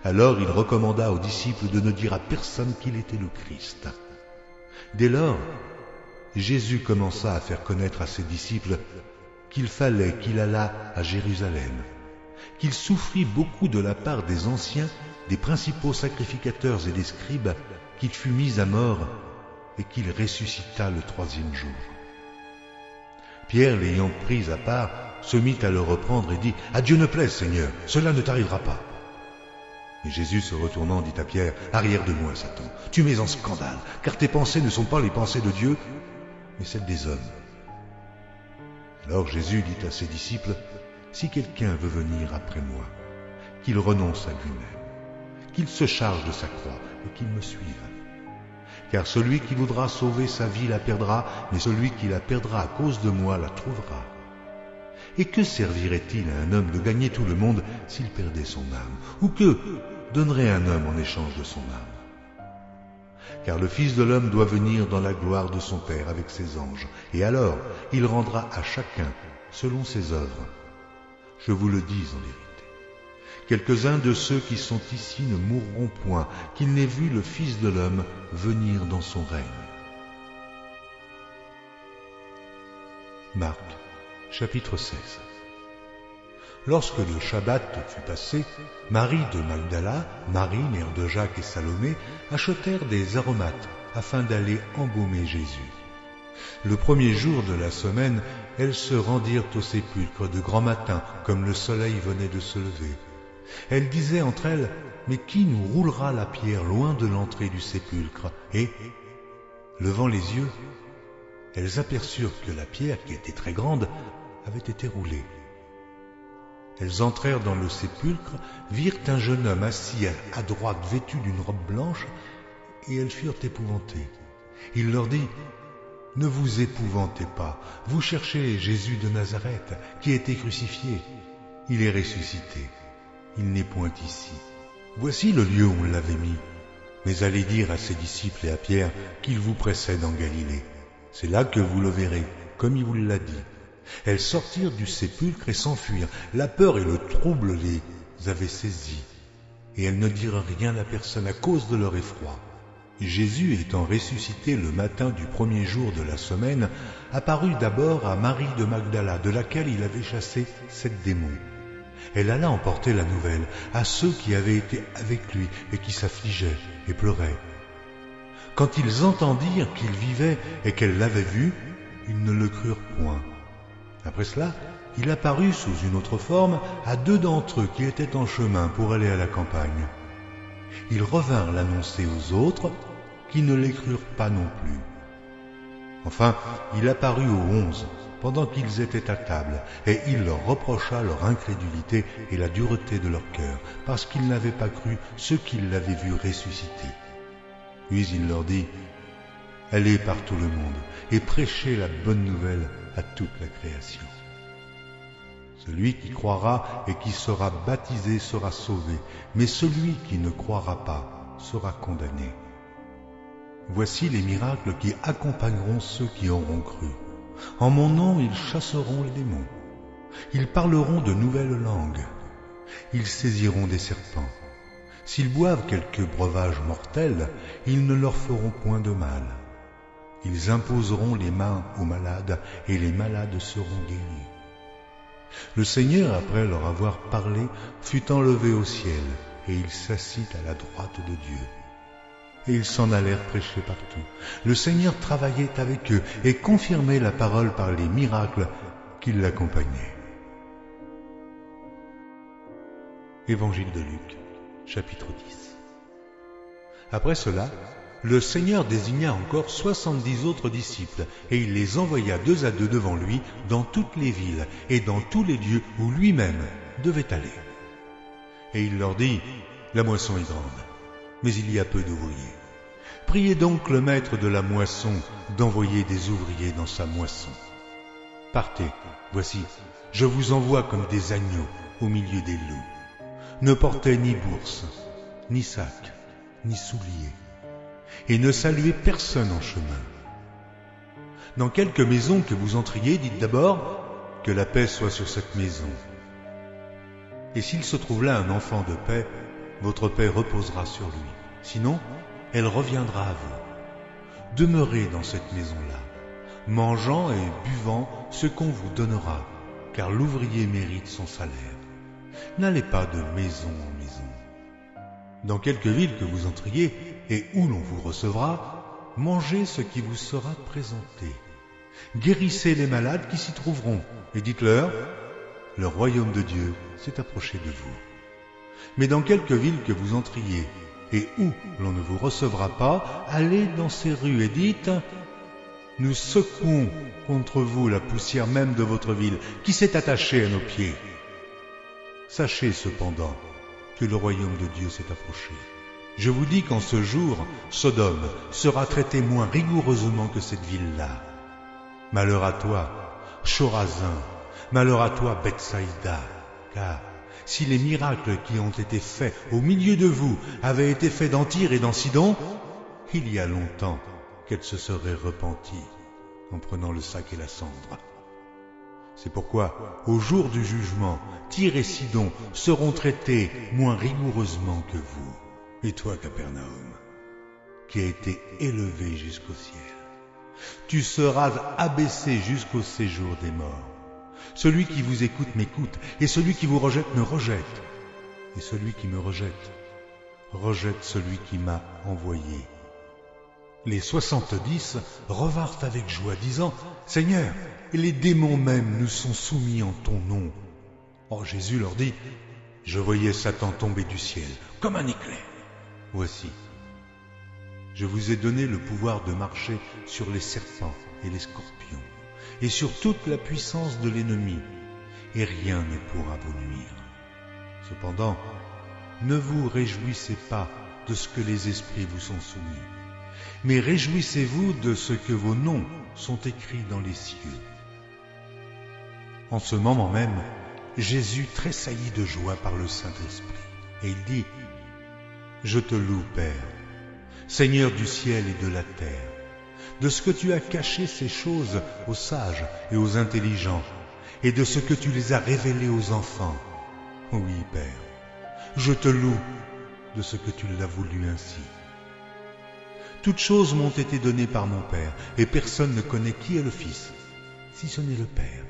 Alors il recommanda aux disciples de ne dire à personne qu'il était le Christ. Dès lors, Jésus commença à faire connaître à ses disciples qu'il fallait qu'il allât à Jérusalem, qu'il souffrit beaucoup de la part des anciens, des principaux sacrificateurs et des scribes, qu'il fut mis à mort et qu'il ressuscita le 3e jour. Pierre, l'ayant pris à part, se mit à le reprendre et dit, « À Dieu ne plaise, Seigneur, cela ne t'arrivera pas. » Et Jésus, se retournant, dit à Pierre, « Arrière de moi, Satan, tu mets en scandale, car tes pensées ne sont pas les pensées de Dieu, mais celles des hommes. » Alors Jésus dit à ses disciples, « Si quelqu'un veut venir après moi, qu'il renonce à lui-même, qu'il se charge de sa croix et qu'il me suive. Car celui qui voudra sauver sa vie la perdra, mais celui qui la perdra à cause de moi la trouvera. Et que servirait-il à un homme de gagner tout le monde s'il perdait son âme? Ou que donnerait un homme en échange de son âme? Car le Fils de l'homme doit venir dans la gloire de son Père avec ses anges, et alors il rendra à chacun selon ses œuvres. Je vous le dis en vérité. Quelques-uns de ceux qui sont ici ne mourront point, qu'ils n'aient vu le Fils de l'homme venir dans son règne. » Marc, chapitre 16. Lorsque le Shabbat fut passé, Marie de Magdala, Marie, mère de Jacques et Salomé, achetèrent des aromates afin d'aller embaumer Jésus. Le 1er jour de la semaine, elles se rendirent au sépulcre de grand matin, comme le soleil venait de se lever. Elles disaient entre elles, « Mais qui nous roulera la pierre loin de l'entrée du sépulcre ?» Et, levant les yeux, elles aperçurent que la pierre, qui était très grande, avait été roulée. Elles entrèrent dans le sépulcre, virent un jeune homme assis à droite vêtu d'une robe blanche, et elles furent épouvantées. Il leur dit, « Ne vous épouvantez pas, vous cherchez Jésus de Nazareth, qui a été crucifié. Il est ressuscité. Il n'est point ici. Voici le lieu où on l'avait mis. Mais allez dire à ses disciples et à Pierre qu'il vous précède en Galilée. C'est là que vous le verrez, comme il vous l'a dit. » Elles sortirent du sépulcre et s'enfuirent. La peur et le trouble les avaient saisies, et elles ne dirent rien à personne à cause de leur effroi. Jésus, étant ressuscité le matin du 1er jour de la semaine, apparut d'abord à Marie de Magdala, de laquelle il avait chassé 7 démons. Elle alla emporter la nouvelle à ceux qui avaient été avec lui et qui s'affligeaient et pleuraient. Quand ils entendirent qu'il vivait et qu'elle l'avait vu, ils ne le crurent point. Après cela, il apparut sous une autre forme à 2 d'entre eux qui étaient en chemin pour aller à la campagne. Ils revinrent l'annoncer aux autres, qui ne les crurent pas non plus. Enfin, il apparut aux 11, pendant qu'ils étaient à table, et il leur reprocha leur incrédulité et la dureté de leur cœur, parce qu'ils n'avaient pas cru ceux qui l'avaient vu ressusciter. Puis il leur dit, « Allez par tout le monde, et prêchez la bonne nouvelle à toute la création. Celui qui croira et qui sera baptisé sera sauvé, mais celui qui ne croira pas sera condamné. Voici les miracles qui accompagneront ceux qui auront cru. En mon nom, ils chasseront les démons. Ils parleront de nouvelles langues. Ils saisiront des serpents. S'ils boivent quelque breuvage mortel, ils ne leur feront point de mal. Ils imposeront les mains aux malades, et les malades seront guéris. Le Seigneur, après leur avoir parlé, fut enlevé au ciel, et il s'assit à la droite de Dieu. Et ils s'en allèrent prêcher partout. Le Seigneur travaillait avec eux et confirmait la parole par les miracles qui l'accompagnaient. Évangile de Luc, chapitre 10. Après cela, le Seigneur désigna encore 70 autres disciples, et il les envoya 2 à 2 devant lui dans toutes les villes et dans tous les lieux où lui-même devait aller. Et il leur dit, « La moisson est grande, mais il y a peu d'ouvriers. Priez donc le maître de la moisson d'envoyer des ouvriers dans sa moisson. Partez, voici, je vous envoie comme des agneaux au milieu des loups. Ne portez ni bourse, ni sac, ni souliers, et ne saluez personne en chemin. Dans quelque maison que vous entriez, dites d'abord que la paix soit sur cette maison. Et s'il se trouve là un enfant de paix, votre paix reposera sur lui. Sinon, elle reviendra à vous. Demeurez dans cette maison-là, mangeant et buvant ce qu'on vous donnera, car l'ouvrier mérite son salaire. N'allez pas de maison en maison. Dans quelque ville que vous entriez et où l'on vous recevra, mangez ce qui vous sera présenté. Guérissez les malades qui s'y trouveront et dites-leur, le royaume de Dieu s'est approché de vous. Mais dans quelque ville que vous entriez et où l'on ne vous recevra pas, allez dans ces rues et dites, nous secouons contre vous la poussière même de votre ville qui s'est attachée à nos pieds. Sachez cependant que le royaume de Dieu s'est approché. Je vous dis qu'en ce jour, Sodome sera traitée moins rigoureusement que cette ville-là. Malheur à toi, Chorazin, malheur à toi, Bethsaïda, car si les miracles qui ont été faits au milieu de vous avaient été faits dans Tyr et dans Sidon, il y a longtemps qu'elle se serait repentie en prenant le sac et la cendre. C'est pourquoi, au jour du jugement, Tyr et Sidon seront traités moins rigoureusement que vous. Et toi, Capernaum, qui a été élevé jusqu'au ciel, tu seras abaissé jusqu'au séjour des morts. Celui qui vous écoute m'écoute, et celui qui vous rejette me rejette. Et celui qui me rejette, rejette celui qui m'a envoyé. Les 70 revinrent avec joie, disant, « Seigneur, les démons même nous sont soumis en ton nom. » Or Jésus leur dit, « Je voyais Satan tomber du ciel, comme un éclair. Voici, je vous ai donné le pouvoir de marcher sur les serpents et les scorpions, et sur toute la puissance de l'ennemi, et rien ne pourra vous nuire. Cependant, ne vous réjouissez pas de ce que les esprits vous sont soumis, mais réjouissez-vous de ce que vos noms sont écrits dans les cieux. » En ce moment même, Jésus tressaillit de joie par le Saint-Esprit, et il dit, « Je te loue, Père, Seigneur du ciel et de la terre, de ce que tu as caché ces choses aux sages et aux intelligents, et de ce que tu les as révélées aux enfants. Oui, Père, je te loue de ce que tu l'as voulu ainsi. Toutes choses m'ont été données par mon Père, et personne ne connaît qui est le Fils, si ce n'est le Père,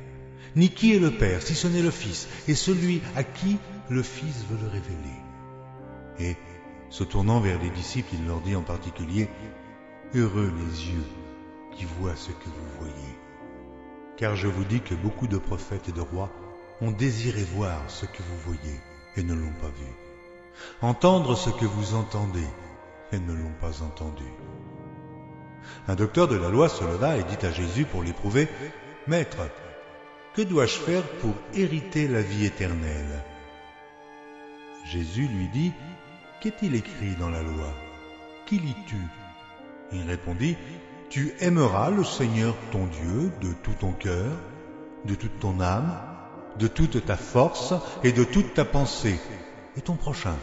ni qui est le Père, si ce n'est le Fils, et celui à qui le Fils veut le révéler. » Et, se tournant vers les disciples, il leur dit en particulier, « Heureux les yeux qui voient ce que vous voyez. Car je vous dis que beaucoup de prophètes et de rois ont désiré voir ce que vous voyez et ne l'ont pas vu, entendre ce que vous entendez et ne l'ont pas entendu. » Un docteur de la loi se leva et dit à Jésus pour l'éprouver, « Maître, que dois-je faire pour hériter la vie éternelle ?» Jésus lui dit, « Qu'est-il écrit dans la loi? Qui lis-tu » Il répondit, « Tu aimeras le Seigneur ton Dieu de tout ton cœur, de toute ton âme, de toute ta force et de toute ta pensée, et ton prochain,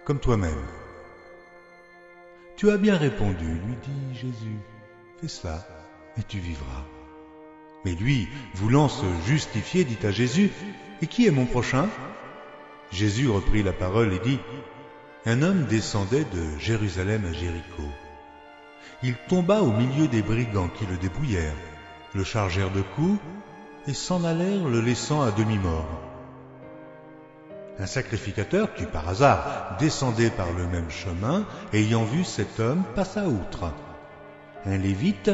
comme toi-même. Tu as bien répondu, lui dit Jésus. Fais cela, et tu vivras. Mais lui, voulant se justifier, dit à Jésus, et qui est mon prochain? Jésus reprit la parole et dit, un homme descendait de Jérusalem à Jéricho. Il tomba au milieu des brigands qui le dépouillèrent, le chargèrent de coups et s'en allèrent le laissant à demi-mort. Un sacrificateur qui par hasard descendait par le même chemin, ayant vu cet homme, passa outre. Un lévite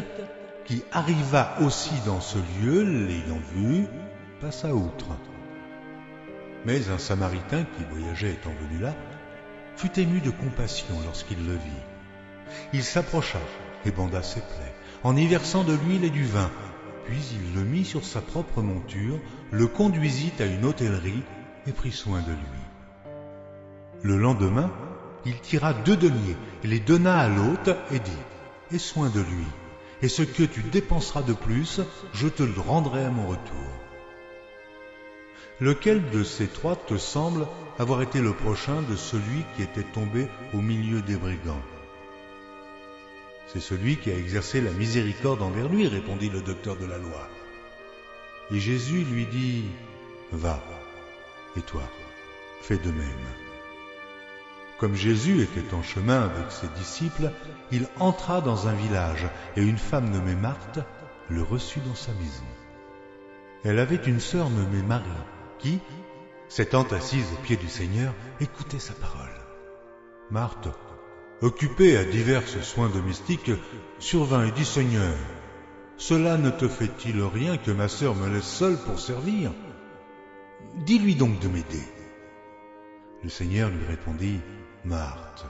qui arriva aussi dans ce lieu, l'ayant vu, passa outre. Mais un samaritain qui voyageait étant venu là, fut ému de compassion lorsqu'il le vit. Il s'approcha et banda ses plaies, en y versant de l'huile et du vin. Puis il le mit sur sa propre monture, le conduisit à une hôtellerie et prit soin de lui. Le lendemain, il tira 2 deniers et les donna à l'hôte et dit, « Aie soin de lui, et ce que tu dépenseras de plus, je te le rendrai à mon retour. » Lequel de ces 3 te semble avoir été le prochain de celui qui était tombé au milieu des brigands? C'est celui qui a exercé la miséricorde envers lui, répondit le docteur de la loi. Et Jésus lui dit, va, et toi, fais de même. Comme Jésus était en chemin avec ses disciples, il entra dans un village, et une femme nommée Marthe le reçut dans sa maison. Elle avait une sœur nommée Marie, qui, s'étant assise aux pieds du Seigneur, écoutait sa parole. Marthe, occupée à divers soins domestiques, survint et dit, « Seigneur, cela ne te fait-il rien que ma sœur me laisse seule pour servir? Dis-lui donc de m'aider. » Le Seigneur lui répondit, « Marthe,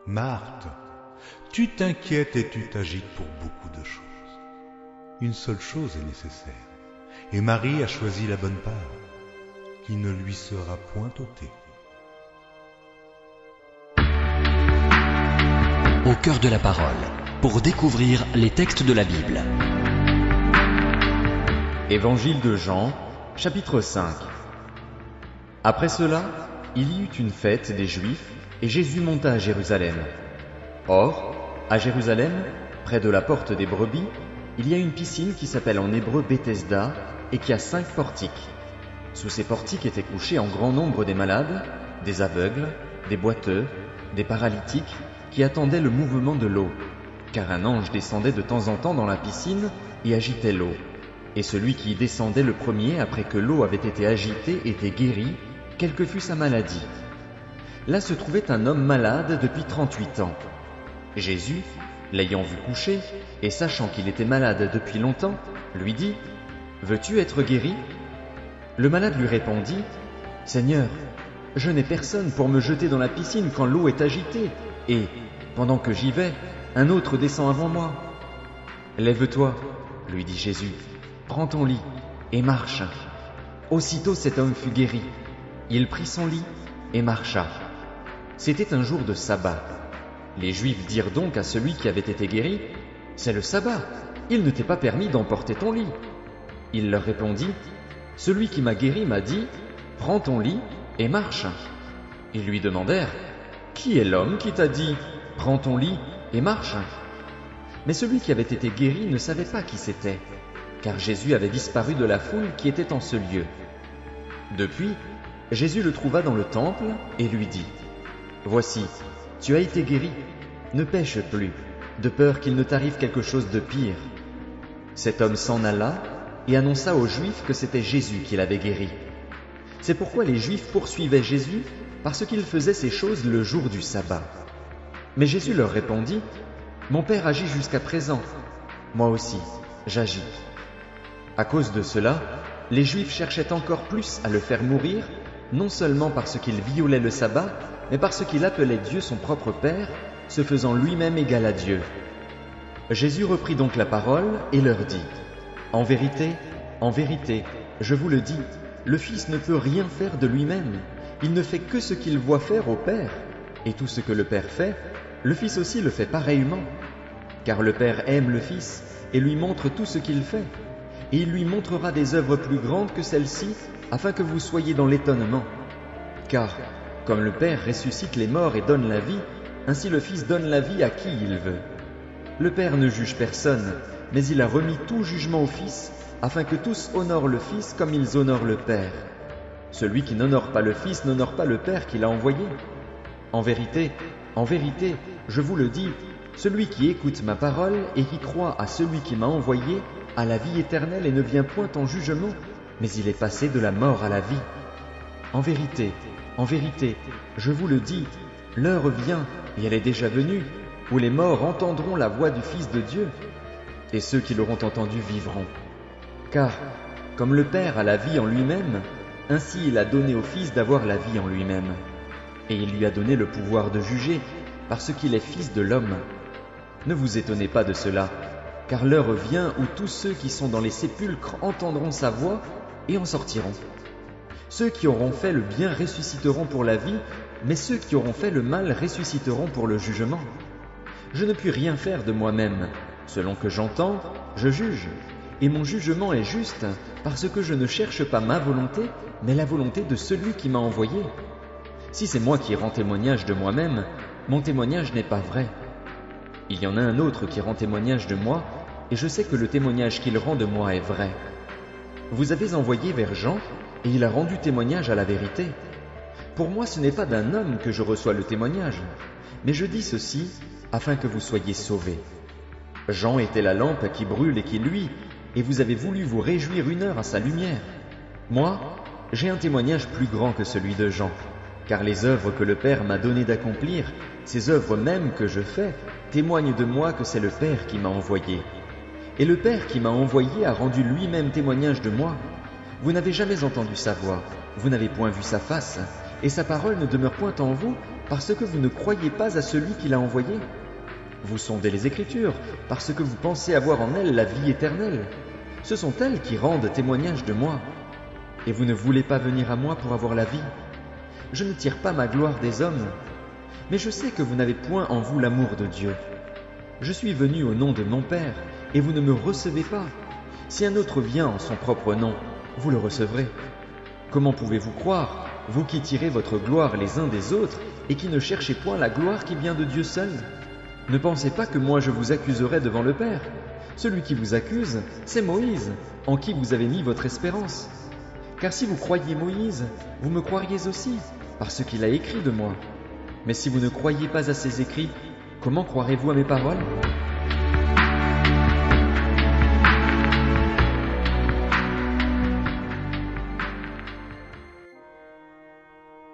Marthe, tu t'inquiètes et tu t'agites pour beaucoup de choses. Une seule chose est nécessaire, et Marie a choisi la bonne part, qui ne lui sera point ôtée. » Au cœur de la parole, pour découvrir les textes de la Bible. Évangile de Jean, chapitre 5. Après cela, il y eut une fête des Juifs, et Jésus monta à Jérusalem. Or, à Jérusalem, près de la porte des brebis, il y a une piscine qui s'appelle en hébreu Bethesda, et qui a 5 portiques. Sous ces portiques étaient couchés en grand nombre des malades, des aveugles, des boiteux, des paralytiques, qui attendaient le mouvement de l'eau, car un ange descendait de temps en temps dans la piscine et agitait l'eau. Et celui qui y descendait le premier, après que l'eau avait été agitée, était guéri, quelle que fût sa maladie. Là se trouvait un homme malade depuis 38 ans. Jésus, l'ayant vu coucher, et sachant qu'il était malade depuis longtemps, lui dit, « Veux-tu être guéri ?» Le malade lui répondit, « Seigneur, je n'ai personne pour me jeter dans la piscine quand l'eau est agitée, et, pendant que j'y vais, un autre descend avant moi. »« Lève-toi, lui dit Jésus, prends ton lit et marche. » Aussitôt cet homme fut guéri. Il prit son lit et marcha. C'était un jour de sabbat. Les Juifs dirent donc à celui qui avait été guéri, « C'est le sabbat, il ne t'est pas permis d'emporter ton lit. » Il leur répondit, « Celui qui m'a guéri m'a dit, prends ton lit et marche. » Ils lui demandèrent, « Qui est l'homme qui t'a dit, prends ton lit et marche ?» Mais celui qui avait été guéri ne savait pas qui c'était, car Jésus avait disparu de la foule qui était en ce lieu. Depuis, Jésus le trouva dans le temple et lui dit, « Voici, tu as été guéri, ne pêche plus, de peur qu'il ne t'arrive quelque chose de pire. » Cet homme s'en alla et annonça aux Juifs que c'était Jésus qui l'avait guéri. C'est pourquoi les Juifs poursuivaient Jésus, parce qu'il faisait ces choses le jour du sabbat. Mais Jésus leur répondit, « Mon Père agit jusqu'à présent, moi aussi j'agis. » À cause de cela, les Juifs cherchaient encore plus à le faire mourir, non seulement parce qu'il violait le sabbat, mais parce qu'il appelait Dieu son propre Père, se faisant lui-même égal à Dieu. Jésus reprit donc la parole et leur dit, « En vérité, je vous le dis, le Fils ne peut rien faire de lui-même. Il ne fait que ce qu'il voit faire au Père. Et tout ce que le Père fait, le Fils aussi le fait pareillement. Car le Père aime le Fils et lui montre tout ce qu'il fait. Et il lui montrera des œuvres plus grandes que celles-ci, afin que vous soyez dans l'étonnement. Car, comme le Père ressuscite les morts et donne la vie, ainsi le Fils donne la vie à qui il veut. Le Père ne juge personne, mais il a remis tout jugement au Fils, afin que tous honorent le Fils comme ils honorent le Père. Celui qui n'honore pas le Fils n'honore pas le Père qui l'a envoyé. En vérité, je vous le dis, celui qui écoute ma parole et qui croit à celui qui m'a envoyé a la vie éternelle et ne vient point en jugement, mais il est passé de la mort à la vie. En vérité, je vous le dis, l'heure vient, et elle est déjà venue, où les morts entendront la voix du Fils de Dieu, et ceux qui l'auront entendu vivront. Car, comme le Père a la vie en lui-même, ainsi il a donné au Fils d'avoir la vie en lui-même. Et il lui a donné le pouvoir de juger, parce qu'il est Fils de l'homme. Ne vous étonnez pas de cela, car l'heure vient où tous ceux qui sont dans les sépulcres entendront sa voix et en sortiront. Ceux qui auront fait le bien ressusciteront pour la vie, mais ceux qui auront fait le mal ressusciteront pour le jugement. Je ne puis rien faire de moi-même. Selon que j'entends, je juge, et mon jugement est juste, parce que je ne cherche pas ma volonté, mais la volonté de celui qui m'a envoyé. Si c'est moi qui rends témoignage de moi-même, mon témoignage n'est pas vrai. Il y en a un autre qui rend témoignage de moi, et je sais que le témoignage qu'il rend de moi est vrai. Vous avez envoyé vers Jean, et il a rendu témoignage à la vérité. Pour moi, ce n'est pas d'un homme que je reçois le témoignage, mais je dis ceci afin que vous soyez sauvés. Jean était la lampe qui brûle et qui luit, et vous avez voulu vous réjouir 1 heure à sa lumière. Moi, j'ai un témoignage plus grand que celui de Jean, car les œuvres que le Père m'a donné d'accomplir, ces œuvres mêmes que je fais, témoignent de moi que c'est le Père qui m'a envoyé. Et le Père qui m'a envoyé a rendu lui-même témoignage de moi. Vous n'avez jamais entendu sa voix, vous n'avez point vu sa face, et sa parole ne demeure point en vous, parce que vous ne croyez pas à celui qui l'a envoyé. Vous sondez les Écritures, parce que vous pensez avoir en elles la vie éternelle. Ce sont elles qui rendent témoignage de moi. Et vous ne voulez pas venir à moi pour avoir la vie. Je ne tire pas ma gloire des hommes, mais je sais que vous n'avez point en vous l'amour de Dieu. Je suis venu au nom de mon Père, et vous ne me recevez pas. Si un autre vient en son propre nom, vous le recevrez. Comment pouvez-vous croire, vous qui tirez votre gloire les uns des autres, et qui ne cherchez point la gloire qui vient de Dieu seul? Ne pensez pas que moi je vous accuserai devant le Père. Celui qui vous accuse, c'est Moïse, en qui vous avez mis votre espérance. Car si vous croyiez Moïse, vous me croiriez aussi, parce qu'il a écrit de moi. Mais si vous ne croyez pas à ses écrits, comment croirez-vous à mes paroles ?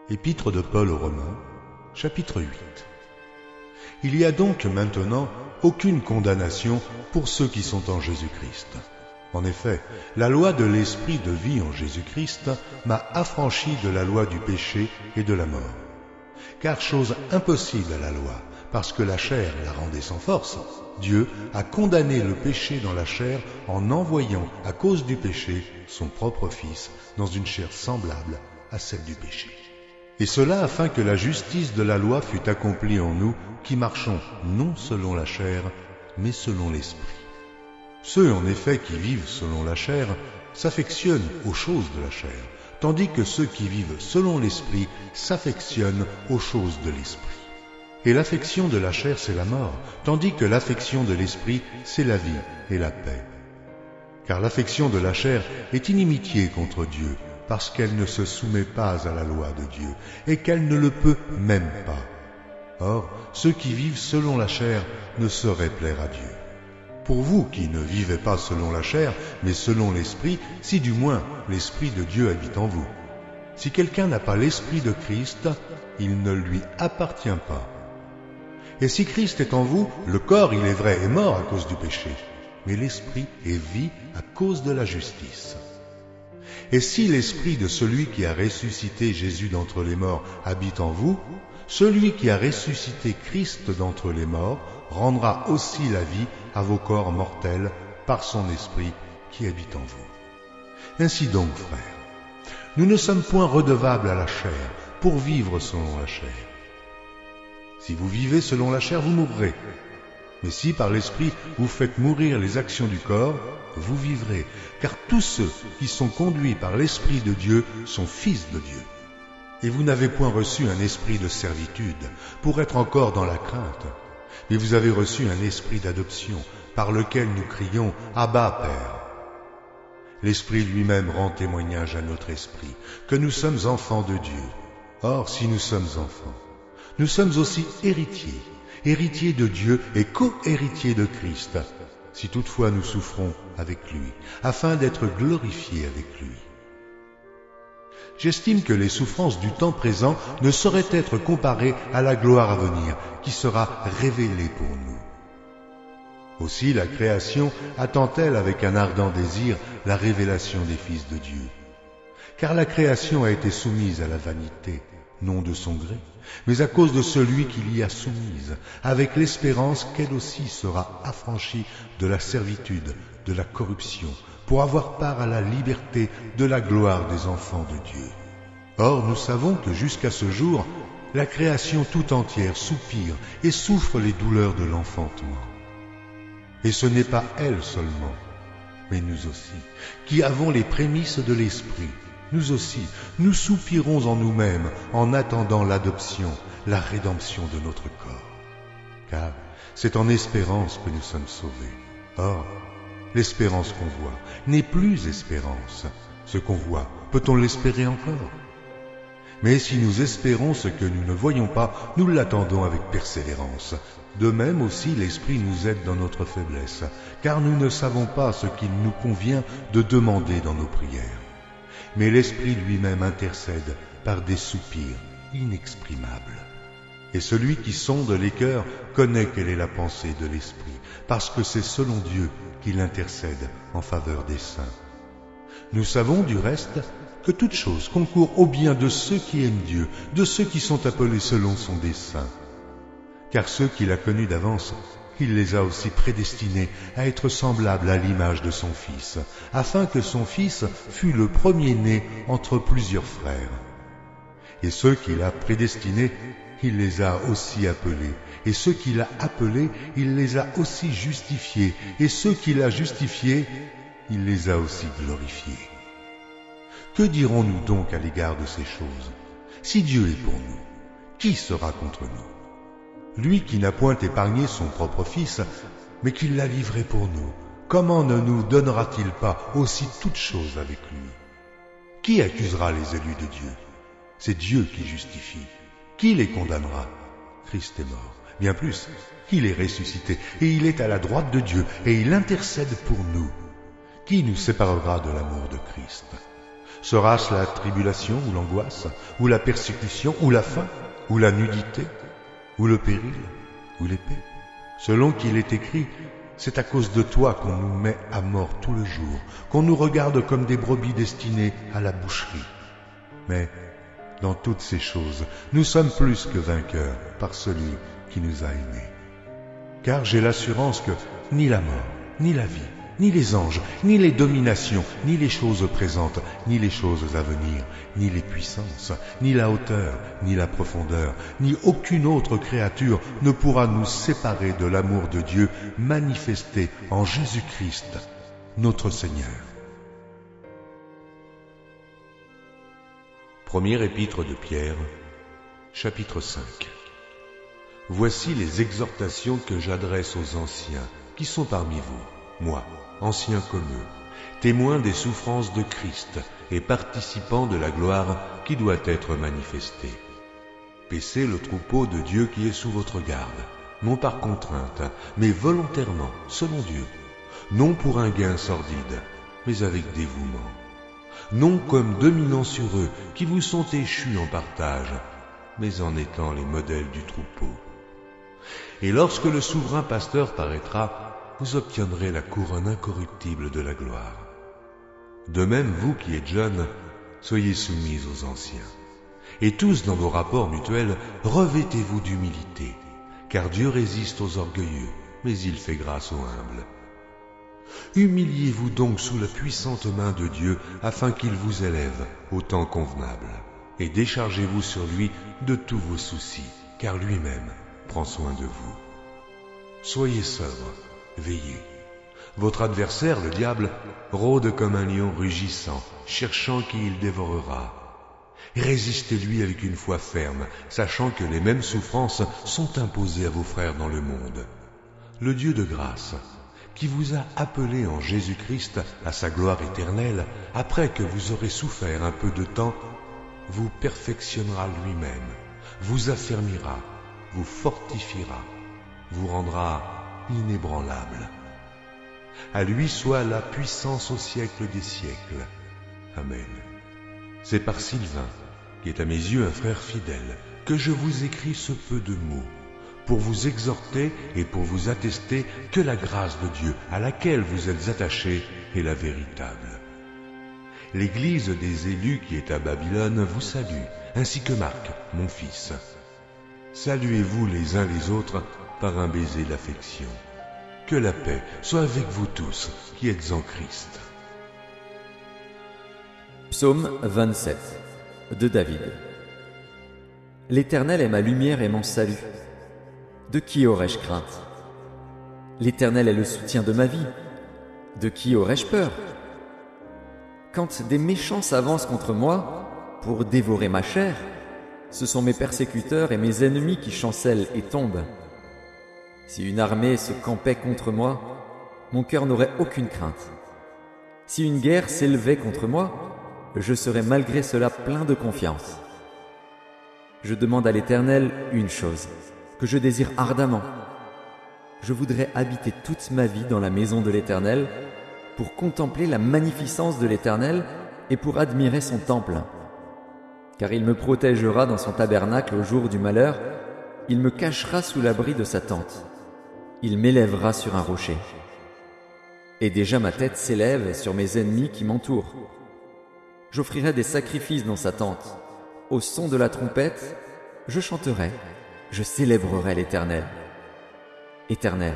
Épître de Paul aux Romains, chapitre 8. Il y a donc maintenant aucune condamnation pour ceux qui sont en Jésus-Christ. En effet, la loi de l'Esprit de vie en Jésus-Christ m'a affranchi de la loi du péché et de la mort. Car chose impossible à la loi, parce que la chair la rendait sans force, Dieu a condamné le péché dans la chair en envoyant, à cause du péché, son propre Fils dans une chair semblable à celle du péché. Et cela afin que la justice de la loi fût accomplie en nous qui marchons non selon la chair, mais selon l'Esprit. Ceux en effet qui vivent selon la chair s'affectionnent aux choses de la chair, tandis que ceux qui vivent selon l'Esprit s'affectionnent aux choses de l'Esprit. Et l'affection de la chair c'est la mort, tandis que l'affection de l'Esprit c'est la vie et la paix. Car l'affection de la chair est inimitié contre Dieu, parce qu'elle ne se soumet pas à la loi de Dieu, et qu'elle ne le peut même pas. Or, ceux qui vivent selon la chair ne sauraient plaire à Dieu. Pour vous qui ne vivez pas selon la chair, mais selon l'Esprit, si du moins l'Esprit de Dieu habite en vous. Si quelqu'un n'a pas l'Esprit de Christ, il ne lui appartient pas. Et si Christ est en vous, le corps, il est vrai, est mort à cause du péché, mais l'Esprit est vie à cause de la justice. Et si l'Esprit de celui qui a ressuscité Jésus d'entre les morts habite en vous, celui qui a ressuscité Christ d'entre les morts rendra aussi la vie à vos corps mortels par son Esprit qui habite en vous. Ainsi donc, frères, nous ne sommes point redevables à la chair pour vivre selon la chair. Si vous vivez selon la chair, vous mourrez. Mais si par l'Esprit vous faites mourir les actions du corps, vous vivrez, car tous ceux qui sont conduits par l'Esprit de Dieu sont fils de Dieu. Et vous n'avez point reçu un esprit de servitude pour être encore dans la crainte, mais vous avez reçu un esprit d'adoption par lequel nous crions « Abba, Père ». L'Esprit lui-même rend témoignage à notre esprit que nous sommes enfants de Dieu. Or, si nous sommes enfants, nous sommes aussi héritiers, héritiers de Dieu et co-héritiers de Christ, si toutefois nous souffrons avec lui, afin d'être glorifiés avec lui. J'estime que les souffrances du temps présent ne sauraient être comparées à la gloire à venir, qui sera révélée pour nous. Aussi la création attend-elle avec un ardent désir la révélation des fils de Dieu. Car la création a été soumise à la vanité, non de son gré, mais à cause de celui qui l'y a soumise, avec l'espérance qu'elle aussi sera affranchie de la servitude, de la corruption, pour avoir part à la liberté de la gloire des enfants de Dieu. Or, nous savons que jusqu'à ce jour, la création tout entière soupire et souffre les douleurs de l'enfantement. Et ce n'est pas elle seulement, mais nous aussi, qui avons les prémices de l'Esprit. Nous aussi, nous soupirons en nous-mêmes en attendant l'adoption, la rédemption de notre corps. Car c'est en espérance que nous sommes sauvés. Or, l'espérance qu'on voit n'est plus espérance. Ce qu'on voit, peut-on l'espérer encore? Mais si nous espérons ce que nous ne voyons pas, nous l'attendons avec persévérance. De même aussi l'Esprit nous aide dans notre faiblesse, car nous ne savons pas ce qu'il nous convient de demander dans nos prières. Mais l'Esprit lui-même intercède par des soupirs inexprimables. Et celui qui sonde les cœurs connaît quelle est la pensée de l'Esprit, parce que c'est selon Dieu qu'il intercède en faveur des saints. Nous savons du reste que toute chose concourt au bien de ceux qui aiment Dieu, de ceux qui sont appelés selon son dessein. Car ceux qu'il a connus d'avance, il les a aussi prédestinés à être semblables à l'image de son Fils, afin que son Fils fût le premier-né entre plusieurs frères. Et ceux qu'il a prédestinés, il les a aussi appelés, et ceux qu'il a appelés, il les a aussi justifiés, et ceux qu'il a justifiés, il les a aussi glorifiés. Que dirons-nous donc à l'égard de ces choses? Si Dieu est pour nous, qui sera contre nous? Lui qui n'a point épargné son propre Fils, mais qui l'a livré pour nous, comment ne nous donnera-t-il pas aussi toutes choses avec lui? Qui accusera les élus de Dieu? C'est Dieu qui justifie. Qui les condamnera? Christ est mort. Bien plus, il est ressuscité, et il est à la droite de Dieu, et il intercède pour nous. Qui nous séparera de l'amour de Christ? Sera-ce la tribulation ou l'angoisse, ou la persécution, ou la faim, ou la nudité, ou le péril, ou l'épée? Selon qu'il est écrit, c'est à cause de toi qu'on nous met à mort tout le jour, qu'on nous regarde comme des brebis destinées à la boucherie. Mais dans toutes ces choses, nous sommes plus que vainqueurs par celui qui nous a aimés. Car j'ai l'assurance que ni la mort, ni la vie, ni les anges, ni les dominations, ni les choses présentes, ni les choses à venir, ni les puissances, ni la hauteur, ni la profondeur, ni aucune autre créature ne pourra nous séparer de l'amour de Dieu manifesté en Jésus-Christ, notre Seigneur. Première épître de Pierre, chapitre 5. Voici les exhortations que j'adresse aux anciens qui sont parmi vous, moi, ancien comme eux, témoin des souffrances de Christ et participant de la gloire qui doit être manifestée. Paissez le troupeau de Dieu qui est sous votre garde, non par contrainte, mais volontairement, selon Dieu, non pour un gain sordide, mais avec dévouement, non comme dominant sur eux qui vous sont échus en partage, mais en étant les modèles du troupeau. Et lorsque le souverain pasteur paraîtra, vous obtiendrez la couronne incorruptible de la gloire. De même, vous qui êtes jeunes, soyez soumis aux anciens. Et tous, dans vos rapports mutuels, revêtez-vous d'humilité, car Dieu résiste aux orgueilleux, mais il fait grâce aux humbles. Humiliez-vous donc sous la puissante main de Dieu, afin qu'il vous élève au temps convenable. Et déchargez-vous sur lui de tous vos soucis, car lui-même prend soin de vous. Soyez sobres. Veillez. Votre adversaire, le diable, rôde comme un lion rugissant, cherchant qui il dévorera. Résistez-lui avec une foi ferme, sachant que les mêmes souffrances sont imposées à vos frères dans le monde. Le Dieu de grâce, qui vous a appelé en Jésus-Christ à sa gloire éternelle, après que vous aurez souffert un peu de temps, vous perfectionnera lui-même, vous affermira, vous fortifiera, vous rendra inébranlable. À lui soit la puissance au siècle des siècles. Amen. C'est par Sylvain, qui est à mes yeux un frère fidèle, que je vous écris ce peu de mots, pour vous exhorter et pour vous attester que la grâce de Dieu à laquelle vous êtes attachés est la véritable. L'Église des élus qui est à Babylone vous salue, ainsi que Marc, mon fils. Saluez-vous les uns les autres par un baiser d'affection. Que la paix soit avec vous tous qui êtes en Christ. Psaume 27 de David. L'Éternel est ma lumière et mon salut. De qui aurais-je crainte? L'Éternel est le soutien de ma vie. De qui aurais-je peur? Quand des méchants s'avancent contre moi pour dévorer ma chair, ce sont mes persécuteurs et mes ennemis qui chancellent et tombent. Si une armée se campait contre moi, mon cœur n'aurait aucune crainte. Si une guerre s'élevait contre moi, je serais malgré cela plein de confiance. Je demande à l'Éternel une chose, que je désire ardemment. Je voudrais habiter toute ma vie dans la maison de l'Éternel, pour contempler la magnificence de l'Éternel et pour admirer son temple. Car il me protégera dans son tabernacle au jour du malheur, il me cachera sous l'abri de sa tente. Il m'élèvera sur un rocher. Et déjà ma tête s'élève sur mes ennemis qui m'entourent. J'offrirai des sacrifices dans sa tente. Au son de la trompette, je chanterai, je célébrerai l'Éternel. Éternel,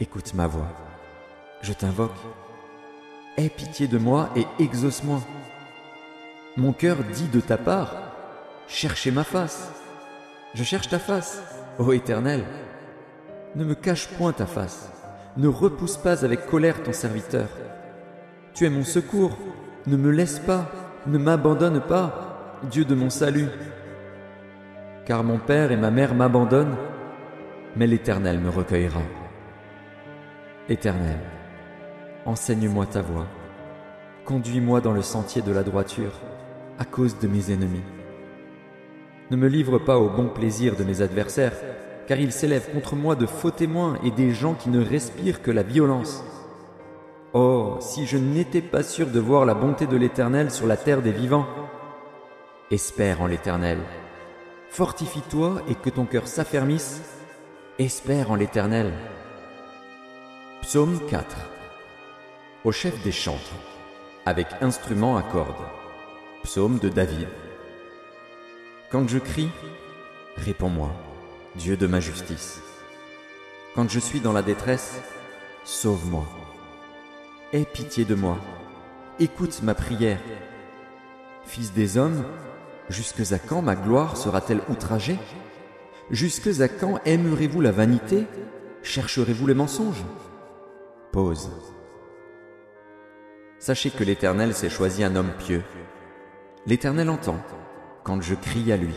écoute ma voix. Je t'invoque. Aie pitié de moi et exauce-moi. Mon cœur dit de ta part, cherchez ma face. Je cherche ta face, ô Éternel. Ne me cache point ta face. Ne repousse pas avec colère ton serviteur. Tu es mon secours. Ne me laisse pas, ne m'abandonne pas, Dieu de mon salut. Car mon père et ma mère m'abandonnent, mais l'Éternel me recueillera. Éternel, enseigne-moi ta voie. Conduis-moi dans le sentier de la droiture, à cause de mes ennemis. Ne me livre pas au bon plaisir de mes adversaires, car ils s'élèvent contre moi de faux témoins et des gens qui ne respirent que la violence. Oh, si je n'étais pas sûr de voir la bonté de l'Éternel sur la terre des vivants! Espère en l'Éternel. Fortifie-toi et que ton cœur s'affermisse. Espère en l'Éternel. Psaume 4. Au chef des chantres, avec instrument à cordes. Psaume de David. Quand je crie, réponds-moi, Dieu de ma justice. Quand je suis dans la détresse, sauve-moi. Aie pitié de moi, écoute ma prière. Fils des hommes, jusque à quand ma gloire sera-t-elle outragée? Jusque à quand aimerez-vous la vanité? Chercherez-vous le mensonge? Pause. Sachez que l'Éternel s'est choisi un homme pieux. L'Éternel entend quand je crie à lui.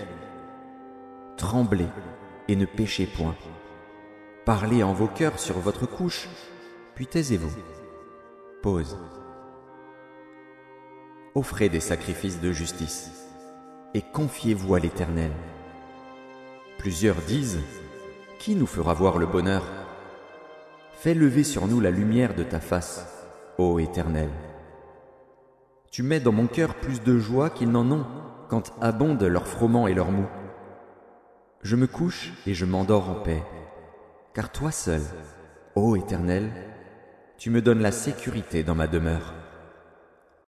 Tremblez et ne péchez point. Parlez en vos cœurs sur votre couche, puis taisez-vous. Pause. Offrez des sacrifices de justice et confiez-vous à l'Éternel. Plusieurs disent, qui nous fera voir le bonheur? Fais lever sur nous la lumière de ta face, ô Éternel. Tu mets dans mon cœur plus de joie qu'ils n'en ont quand abondent leurs froment et leurs mou. Je me couche et je m'endors en paix, car toi seul, ô Éternel, tu me donnes la sécurité dans ma demeure.